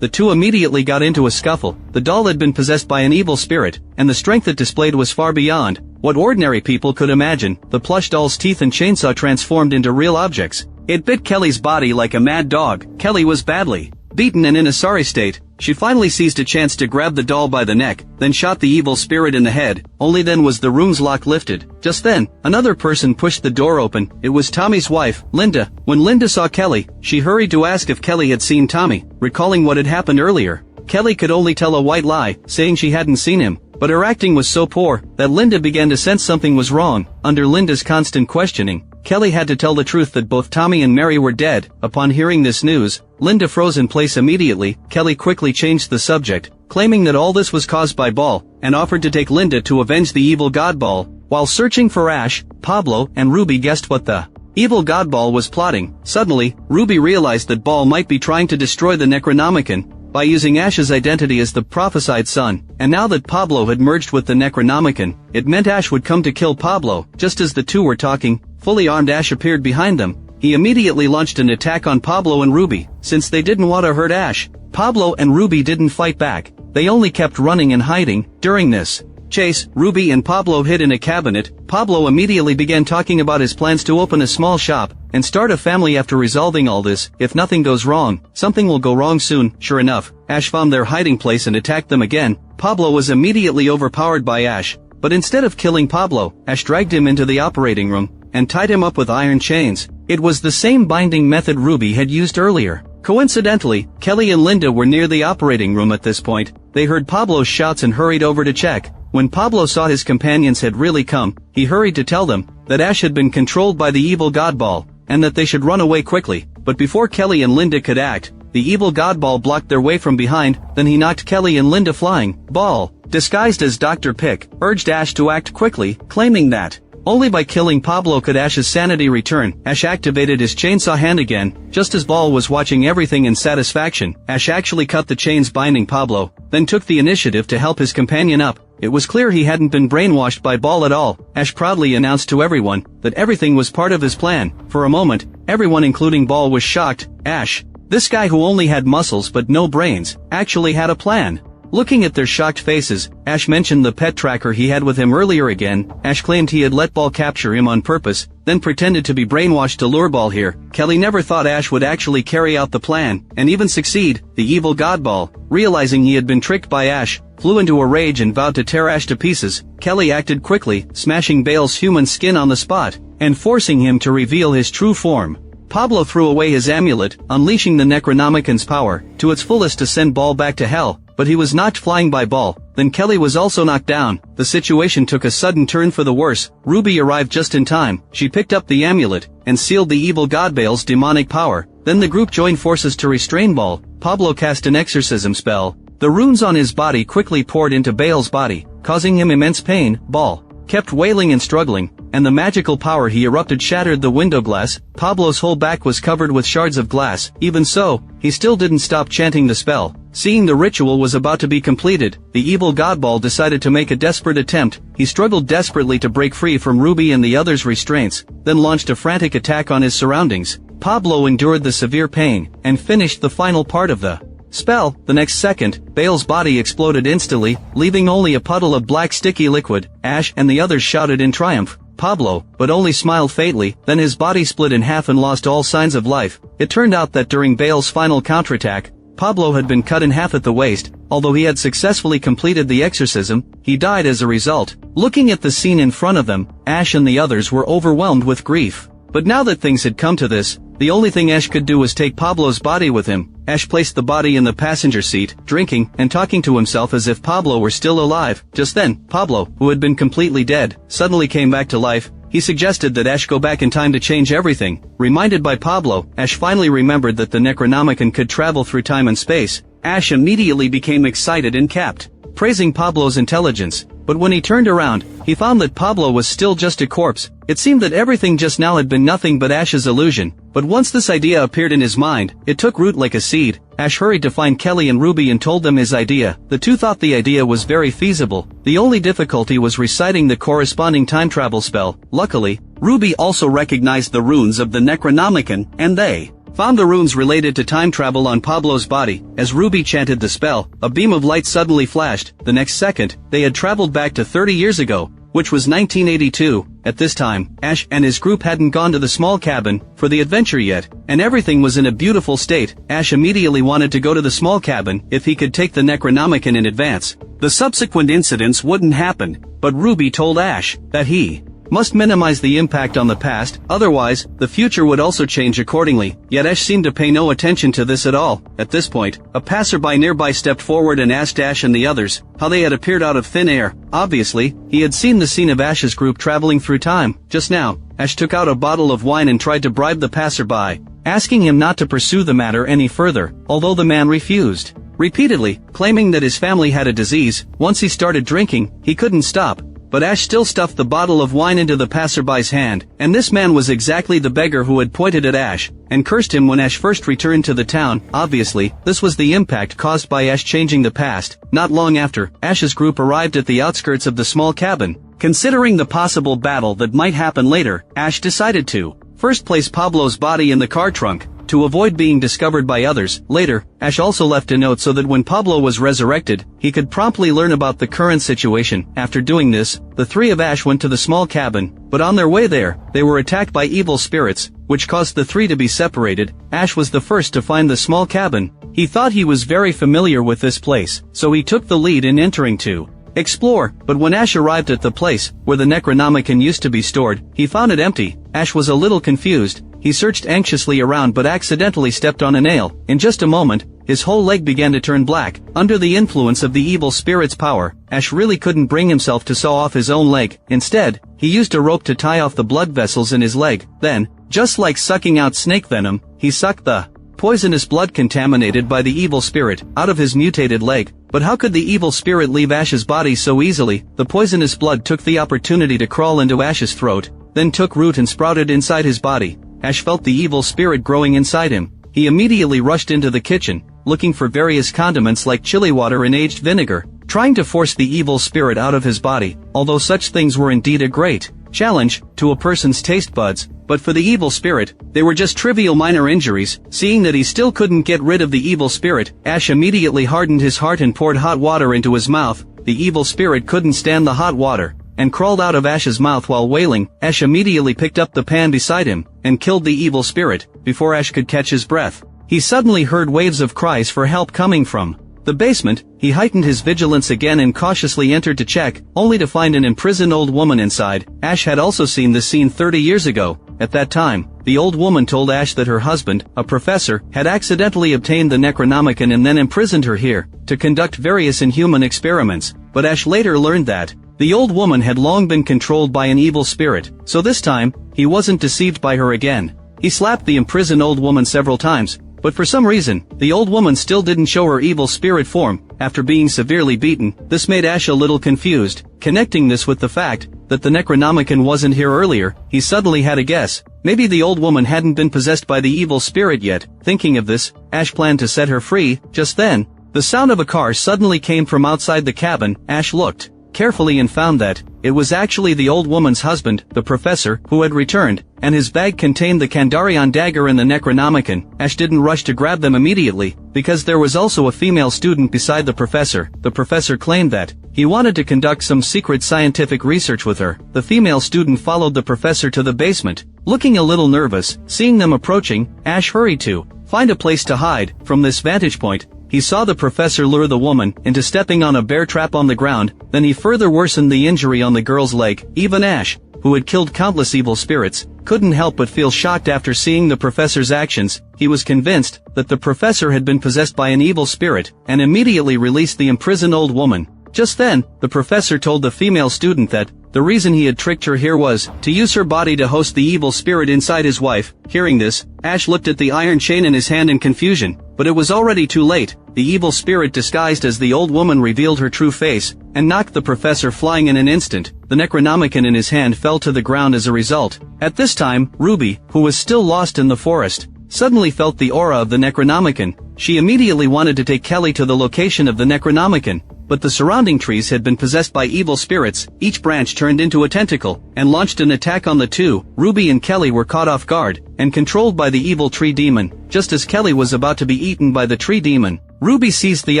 The two immediately got into a scuffle. The doll had been possessed by an evil spirit, and the strength it displayed was far beyond what ordinary people could imagine. The plush doll's teeth and chainsaw transformed into real objects. It bit Kelly's body like a mad dog. Kelly was badly beaten and in a sorry state. She finally seized a chance to grab the doll by the neck, then shot the evil spirit in the head. Only then was the room's lock lifted. Just then, another person pushed the door open. It was Tommy's wife, Linda. When Linda saw Kelly, she hurried to ask if Kelly had seen Tommy. Recalling what had happened earlier, Kelly could only tell a white lie, saying she hadn't seen him. but her acting was so poor that Linda began to sense something was wrong. Under Linda's constant questioning, Kelly had to tell the truth that both Tommy and Mary were dead. Upon hearing this news, Linda froze in place immediately. Kelly quickly changed the subject, claiming that all this was caused by Ball, and offered to take Linda to avenge the evil god Ball. While searching for Ash, Pablo and Ruby guessed what the evil god Ball was plotting. Suddenly, Ruby realized that Ball might be trying to destroy the Necronomicon by using Ash's identity as the prophesied son, and now that Pablo had merged with the Necronomicon, it meant Ash would come to kill Pablo. Just as the two were talking, fully armed Ash appeared behind them. He immediately launched an attack on Pablo and Ruby. Since they didn't want to hurt Ash, Pablo and Ruby didn't fight back. They only kept running and hiding. During this chase, Ruby and Pablo hid in a cabinet. Pablo immediately began talking about his plans to open a small shop and start a family. After resolving all this, if nothing goes wrong, something will go wrong soon. Sure enough, Ash found their hiding place and attacked them again. Pablo was immediately overpowered by Ash, but instead of killing Pablo, Ash dragged him into the operating room and tied him up with iron chains. It was the same binding method Ruby had used earlier. Coincidentally, Kelly and Linda were near the operating room at this point. They heard Pablo's shouts and hurried over to check. When Pablo saw his companions had really come, he hurried to tell them that Ash had been controlled by the evil god Ball, and that they should run away quickly. But before Kelly and Linda could act, the evil god Ball blocked their way from behind. Then he knocked Kelly and Linda flying. Ball, disguised as Dr. Pick, urged Ash to act quickly, claiming that only by killing Pablo could Ash's sanity return. Ash activated his chainsaw hand again. Just as Ball was watching everything in satisfaction, Ash actually cut the chains binding Pablo, then took the initiative to help his companion up. It was clear he hadn't been brainwashed by Ball at all. Ash proudly announced to everyone that everything was part of his plan. For a moment, everyone including Ball was shocked. Ash, this guy who only had muscles but no brains, actually had a plan. Looking at their shocked faces, Ash mentioned the pet tracker he had with him earlier again. Ash claimed he had let Ball capture him on purpose, then pretended to be brainwashed to lure Ball here. Kelly never thought Ash would actually carry out the plan, and even succeed. The evil god Ball, realizing he had been tricked by Ash, flew into a rage and vowed to tear Ash to pieces. Kelly acted quickly, smashing Bale's human skin on the spot, and forcing him to reveal his true form. Pablo threw away his amulet, unleashing the Necronomicon's power to its fullest to send Ball back to hell, but he was knocked flying by Ball. Then Kelly was also knocked down. The situation took a sudden turn for the worse. Ruby arrived just in time. She picked up the amulet and sealed the evil god Bale's demonic power. Then the group joined forces to restrain Ball. Pablo cast an exorcism spell. The runes on his body quickly poured into Bale's body, causing him immense pain. Ball kept wailing and struggling, and the magical power he erupted shattered the window glass. Pablo's whole back was covered with shards of glass. Even so, he still didn't stop chanting the spell. Seeing the ritual was about to be completed, the evil god Ball decided to make a desperate attempt. He struggled desperately to break free from Ruby and the others' restraints, then launched a frantic attack on his surroundings. Pablo endured the severe pain, and finished the final part of the spell. The next second, Bale's body exploded instantly, leaving only a puddle of black sticky liquid. Ash and the others shouted in triumph. Pablo, but only smiled faintly. Then his body split in half and lost all signs of life. It turned out that during Bale's final counterattack, Pablo had been cut in half at the waist. Although he had successfully completed the exorcism, he died as a result. Looking at the scene in front of them, Ash and the others were overwhelmed with grief. But now that things had come to this, the only thing Ash could do was take Pablo's body with him. Ash placed the body in the passenger seat, drinking and talking to himself as if Pablo were still alive. Just then, Pablo, who had been completely dead, suddenly came back to life. He suggested that Ash go back in time to change everything. Reminded by Pablo, Ash finally remembered that the Necronomicon could travel through time and space. Ash immediately became excited and kept praising Pablo's intelligence. But when he turned around, he found that Pablo was still just a corpse. It seemed that everything just now had been nothing but Ash's illusion. But once this idea appeared in his mind, it took root like a seed. Ash hurried to find Kelly and Ruby and told them his idea. The two thought the idea was very feasible. The only difficulty was reciting the corresponding time travel spell. Luckily, Ruby also recognized the runes of the Necronomicon, and they found the runes related to time travel on Pablo's body. As Ruby chanted the spell, a beam of light suddenly flashed. The next second, they had traveled back to 30 years ago, which was 1982. At this time, Ash and his group hadn't gone to the small cabin for the adventure yet, and everything was in a beautiful state. Ash immediately wanted to go to the small cabin if he could take the Necronomicon in advance. The subsequent incidents wouldn't happen, but Ruby told Ash that he must minimize the impact on the past, otherwise, the future would also change accordingly, yet Ash seemed to pay no attention to this at all. At this point, a passerby nearby stepped forward and asked Ash and the others how they had appeared out of thin air. Obviously, he had seen the scene of Ash's group traveling through time. Just now, Ash took out a bottle of wine and tried to bribe the passerby, asking him not to pursue the matter any further, although the man refused, repeatedly, claiming that his family had a disease. Once he started drinking, he couldn't stop. But Ash still stuffed the bottle of wine into the passerby's hand, and this man was exactly the beggar who had pointed at Ash, and cursed him when Ash first returned to the town. Obviously, this was the impact caused by Ash changing the past. Not long after, Ash's group arrived at the outskirts of the small cabin. Considering the possible battle that might happen later, Ash decided to first place Pablo's body in the car trunk, to avoid being discovered by others. Later, Ash also left a note so that when Pablo was resurrected, he could promptly learn about the current situation. After doing this, the three of Ash went to the small cabin, but on their way there, they were attacked by evil spirits, which caused the three to be separated. Ash was the first to find the small cabin. He thought he was very familiar with this place, so he took the lead in entering to explore, but when Ash arrived at the place where the Necronomicon used to be stored, he found it empty. Ash was a little confused. He searched anxiously around but accidentally stepped on a nail. In just a moment, his whole leg began to turn black. Under the influence of the evil spirit's power, Ash really couldn't bring himself to saw off his own leg. Instead, he used a rope to tie off the blood vessels in his leg. Then, just like sucking out snake venom, he sucked the poisonous blood contaminated by the evil spirit out of his mutated leg. But how could the evil spirit leave Ash's body so easily? The poisonous blood took the opportunity to crawl into Ash's throat, then took root and sprouted inside his body. Ash felt the evil spirit growing inside him. He immediately rushed into the kitchen, looking for various condiments like chili water and aged vinegar, trying to force the evil spirit out of his body, although such things were indeed a great challenge to a person's taste buds. But for the evil spirit, they were just trivial minor injuries. Seeing that he still couldn't get rid of the evil spirit, Ash immediately hardened his heart and poured hot water into his mouth. The evil spirit couldn't stand the hot water, and crawled out of Ash's mouth while wailing. Ash immediately picked up the pan beside him, and killed the evil spirit. Before Ash could catch his breath, he suddenly heard waves of cries for help coming from the basement. He heightened his vigilance again and cautiously entered to check, only to find an imprisoned old woman inside. Ash had also seen this scene 30 years ago. At that time, the old woman told Ash that her husband, a professor, had accidentally obtained the Necronomicon and then imprisoned her here, to conduct various inhuman experiments. But Ash later learned that the old woman had long been controlled by an evil spirit, so this time, he wasn't deceived by her again. He slapped the imprisoned old woman several times, but for some reason, the old woman still didn't show her evil spirit form. After being severely beaten, this made Ash a little confused. Connecting this with the fact that the Necronomicon wasn't here earlier, he suddenly had a guess. Maybe the old woman hadn't been possessed by the evil spirit yet. Thinking of this, Ash planned to set her free. Just then, the sound of a car suddenly came from outside the cabin. Ash looked carefully and found that it was actually the old woman's husband, the professor, who had returned, and his bag contained the Kandarian dagger and the Necronomicon. Ash didn't rush to grab them immediately, because there was also a female student beside the professor. The professor claimed that he wanted to conduct some secret scientific research with her. The female student followed the professor to the basement. Looking a little nervous, seeing them approaching, Ash hurried to find a place to hide. From this vantage point, he saw the professor lure the woman into stepping on a bear trap on the ground. Then he further worsened the injury on the girl's leg. Even Ash, who had killed countless evil spirits, couldn't help but feel shocked after seeing the professor's actions. He was convinced that the professor had been possessed by an evil spirit, and immediately released the imprisoned old woman. Just then, the professor told the female student that the reason he had tricked her here was to use her body to host the evil spirit inside his wife. Hearing this, Ash looked at the iron chain in his hand in confusion, but it was already too late. The evil spirit disguised as the old woman revealed her true face, and knocked the professor flying in an instant. The Necronomicon in his hand fell to the ground as a result. At this time, Ruby, who was still lost in the forest, suddenly felt the aura of the Necronomicon. She immediately wanted to take Kelly to the location of the Necronomicon, but the surrounding trees had been possessed by evil spirits. Each branch turned into a tentacle, and launched an attack on the two. Ruby and Kelly were caught off guard, and controlled by the evil tree demon. Just as Kelly was about to be eaten by the tree demon, Ruby seized the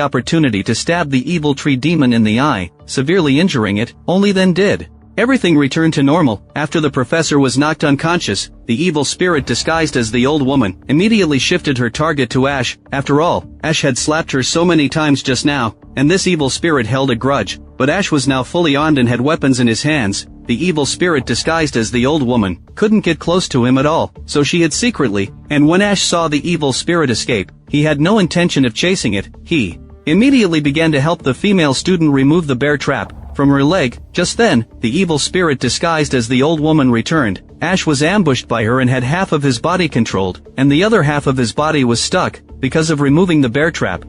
opportunity to stab the evil tree demon in the eye, severely injuring it. Only then did everything returned to normal. After the professor was knocked unconscious, the evil spirit disguised as the old woman immediately shifted her target to Ash. After all, Ash had slapped her so many times just now, and this evil spirit held a grudge. But Ash was now fully armed and had weapons in his hands. the evil spirit disguised as the old woman, couldn't get close to him at all, so she hid secretly, and when Ash saw the evil spirit escape, he had no intention of chasing it. He immediately began to help the female student remove the bear trap from her leg. Just then, the evil spirit disguised as the old woman returned. Ash was ambushed by her and had half of his body controlled, and the other half of his body was stuck, because of removing the bear trap.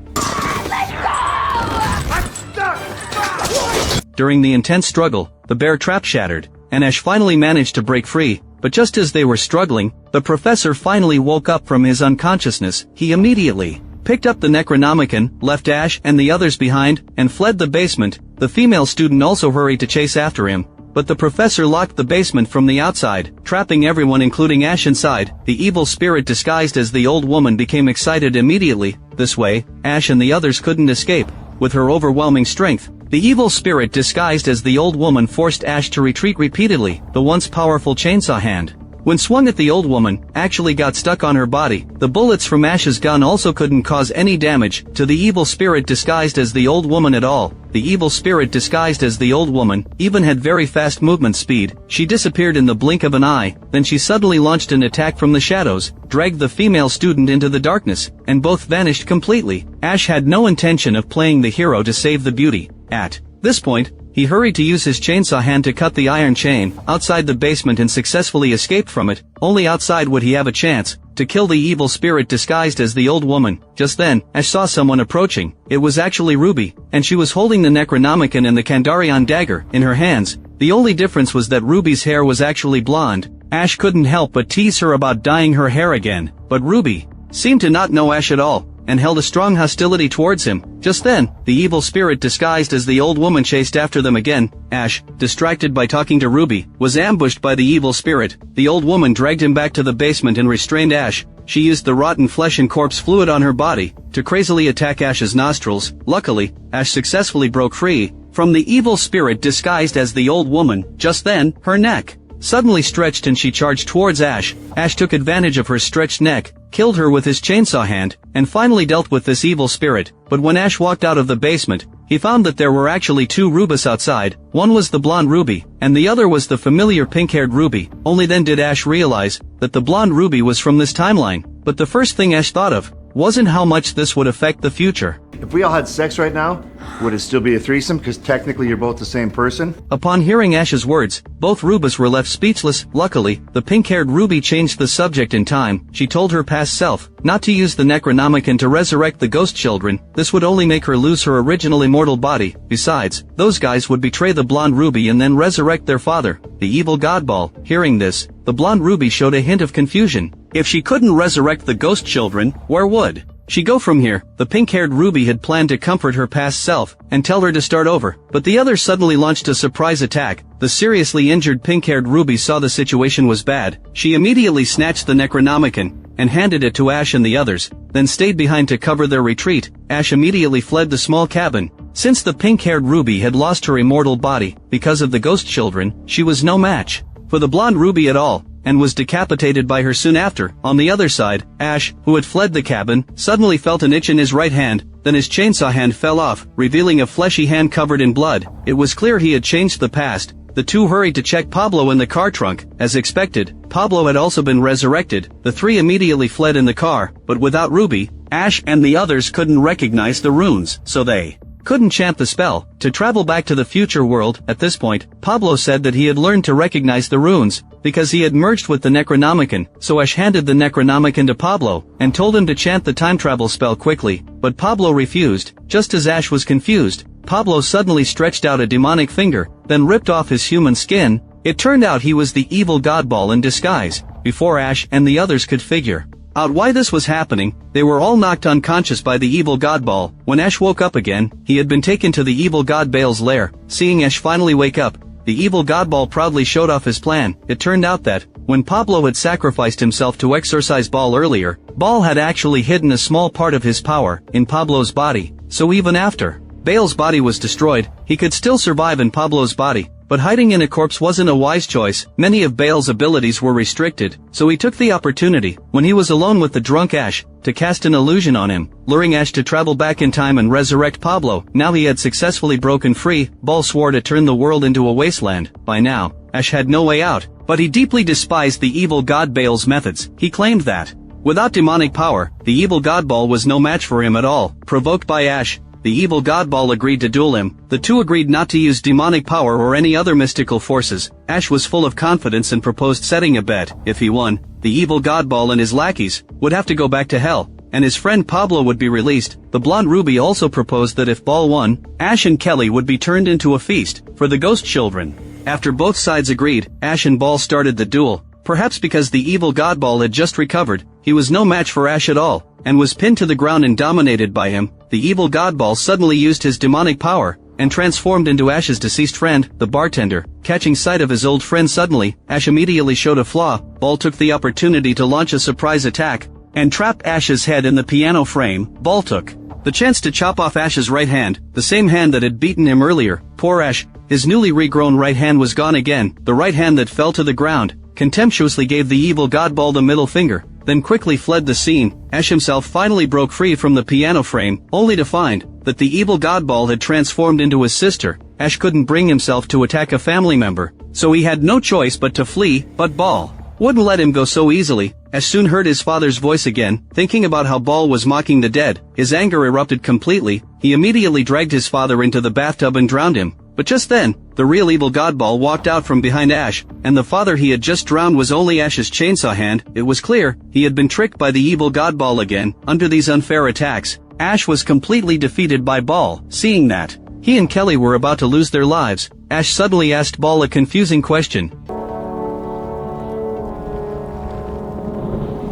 During the intense struggle, the bear trap shattered, and Ash finally managed to break free, but just as they were struggling, the professor finally woke up from his unconsciousness. He immediately picked up the Necronomicon, left Ash and the others behind, and fled the basement. The female student also hurried to chase after him, but the professor locked the basement from the outside, trapping everyone including Ash inside. The evil spirit disguised as the old woman became excited immediately. This way, Ash and the others couldn't escape. With her overwhelming strength, the evil spirit disguised as the old woman forced Ash to retreat repeatedly. The once powerful chainsaw hand, when swung at the old woman, actually got stuck on her body. The bullets from Ash's gun also couldn't cause any damage to the evil spirit disguised as the old woman at all. The evil spirit disguised as the old woman even had very fast movement speed. She disappeared in the blink of an eye, then she suddenly launched an attack from the shadows, dragged the female student into the darkness, and both vanished completely. Ash had no intention of playing the hero to save the beauty. At this point, he hurried to use his chainsaw hand to cut the iron chain outside the basement and successfully escaped from it. Only outside would he have a chance to kill the evil spirit disguised as the old woman. Just then, Ash saw someone approaching. It was actually Ruby, and she was holding the Necronomicon and the Kandarion dagger in her hands. The only difference was that Ruby's hair was actually blonde. Ash couldn't help but tease her about dyeing her hair again, but Ruby seemed to not know Ash at all, and held a strong hostility towards him. Just then, the evil spirit disguised as the old woman chased after them again. Ash, distracted by talking to Ruby, was ambushed by the evil spirit. The old woman dragged him back to the basement and restrained Ash. She used the rotten flesh and corpse fluid on her body to crazily attack Ash's nostrils. Luckily, Ash successfully broke free from the evil spirit disguised as the old woman. Just then, her neck suddenly stretched and she charged towards Ash. Ash took advantage of her stretched neck, killed her with his chainsaw hand, and finally dealt with this evil spirit. But when Ash walked out of the basement, he found that there were actually two Rubus outside. One was the blonde Ruby, and the other was the familiar pink-haired Ruby. Only then did Ash realize that the blonde Ruby was from this timeline. But the first thing Ash thought of wasn't how much this would affect the future. If we all had sex right now, would it still be a threesome? Because technically you're both the same person? Upon hearing Ash's words, both Rubus were left speechless. Luckily, the pink-haired Ruby changed the subject in time. She told her past self not to use the Necronomicon to resurrect the ghost children. This would only make her lose her original immortal body. Besides, those guys would betray the blonde Ruby and then resurrect their father, the evil Godball. Hearing this, the blonde Ruby showed a hint of confusion. If she couldn't resurrect the ghost children, where would she go from here? The pink-haired Ruby had planned to comfort her past self and tell her to start over, but the others suddenly launched a surprise attack. The seriously injured pink-haired Ruby saw the situation was bad. She immediately snatched the Necronomicon and handed it to Ash and the others, then stayed behind to cover their retreat. Ash immediately fled the small cabin. Since the pink-haired Ruby had lost her immortal body because of the ghost children, she was no match for the blonde Ruby at all, and was decapitated by her soon after. On the other side, Ash, who had fled the cabin, suddenly felt an itch in his right hand, then his chainsaw hand fell off, revealing a fleshy hand covered in blood. It was clear he had changed the past. The two hurried to check Pablo in the car trunk. As expected, Pablo had also been resurrected. The three immediately fled in the car, but without Ruby, Ash and the others couldn't recognize the runes, so they couldn't chant the spell to travel back to the future world. At this point, Pablo said that he had learned to recognize the runes because he had merged with the Necronomicon, so Ash handed the Necronomicon to Pablo and told him to chant the time travel spell quickly, but Pablo refused. Just as Ash was confused, Pablo suddenly stretched out a demonic finger, then ripped off his human skin. It turned out he was the evil Godball in disguise. Before Ash and the others could figure out why this was happening, they were all knocked unconscious by the evil Godball. When Ash woke up again, he had been taken to the evil God Baal's lair. Seeing Ash finally wake up, the evil Godball proudly showed off his plan. It turned out that, when Pablo had sacrificed himself to exorcise Baal earlier, Baal had actually hidden a small part of his power in Pablo's body, so even after Baal's body was destroyed, he could still survive in Pablo's body. But hiding in a corpse wasn't a wise choice. Many of Baal's abilities were restricted, so he took the opportunity, when he was alone with the drunk Ash, to cast an illusion on him, luring Ash to travel back in time and resurrect Pablo. Now he had successfully broken free. Baal swore to turn the world into a wasteland. By now, Ash had no way out, but he deeply despised the evil god Baal's methods. He claimed that, without demonic power, the evil god Baal was no match for him at all. Provoked by Ash, the evil god Baal agreed to duel him. The two agreed not to use demonic power or any other mystical forces. Ash was full of confidence and proposed setting a bet. If he won, the evil god Baal and his lackeys would have to go back to hell, and his friend Pablo would be released. The blonde Ruby also proposed that if Baal won, Ash and Kelly would be turned into a feast for the ghost children. After both sides agreed, Ash and Baal started the duel. Perhaps because the evil god Baal had just recovered, he was no match for Ash at all, and was pinned to the ground and dominated by him. The evil god Baal suddenly used his demonic power, and transformed into Ash's deceased friend, the bartender. Catching sight of his old friend suddenly, Ash immediately showed a flaw. Baal took the opportunity to launch a surprise attack, and trapped Ash's head in the piano frame. Baal took the chance to chop off Ash's right hand, the same hand that had beaten him earlier. Poor Ash, his newly regrown right hand was gone again. The right hand that fell to the ground contemptuously gave the evil god Baal the middle finger, then quickly fled the scene. Ash himself finally broke free from the piano frame, only to find that the evil god Baal had transformed into his sister. Ash couldn't bring himself to attack a family member, so he had no choice but to flee, but Baal wouldn't let him go so easily. Ash soon heard his father's voice again, thinking about how Baal was mocking the dead. His anger erupted completely. He immediately dragged his father into the bathtub and drowned him. But just then, the real evil god Baal walked out from behind Ash, and the father he had just drowned was only Ash's chainsaw hand. It was clear, he had been tricked by the evil god Baal again. Under these unfair attacks, Ash was completely defeated by Baal. Seeing that he and Kelly were about to lose their lives, Ash suddenly asked Baal a confusing question.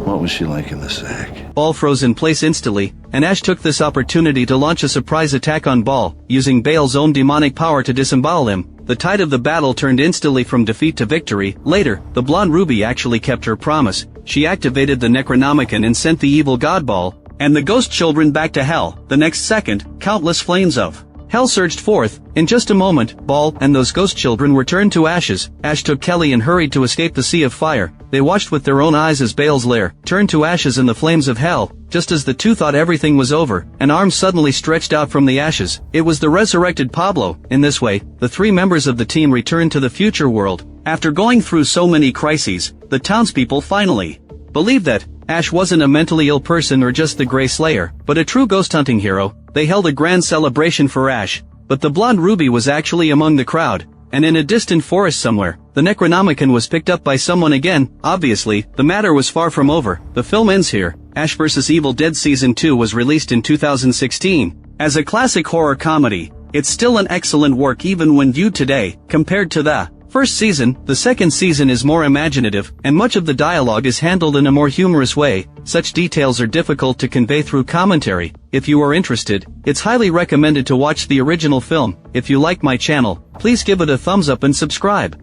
What was she like in the sack? Baal froze in place instantly, and Ash took this opportunity to launch a surprise attack on Baal, using Baal's own demonic power to disembowel him. The tide of the battle turned instantly from defeat to victory. Later, the blonde Ruby actually kept her promise. She activated the Necronomicon and sent the evil god Baal and the ghost children back to hell. The next second, countless flames of hell surged forth. In just a moment, Baal and those ghost children were turned to ashes. Ash took Kelly and hurried to escape the sea of fire. They watched with their own eyes as Baal's lair turned to ashes in the flames of hell. Just as the two thought everything was over, an arm suddenly stretched out from the ashes. It was the resurrected Pablo. In this way, the three members of the team returned to the future world. After going through so many crises, the townspeople finally believed that Ash wasn't a mentally ill person or just the Grey Slayer, but a true ghost hunting hero. They held a grand celebration for Ash, but the blonde Ruby was actually among the crowd, and in a distant forest somewhere, the Necronomicon was picked up by someone again. Obviously, the matter was far from over. The film ends here. Ash vs. Evil Dead Season 2 was released in 2016. As a classic horror comedy, it's still an excellent work even when viewed today. Compared to the first season, the second season is more imaginative, and much of the dialogue is handled in a more humorous way. Such details are difficult to convey through commentary. If you are interested, it's highly recommended to watch the original film. If you like my channel, please give it a thumbs up and subscribe.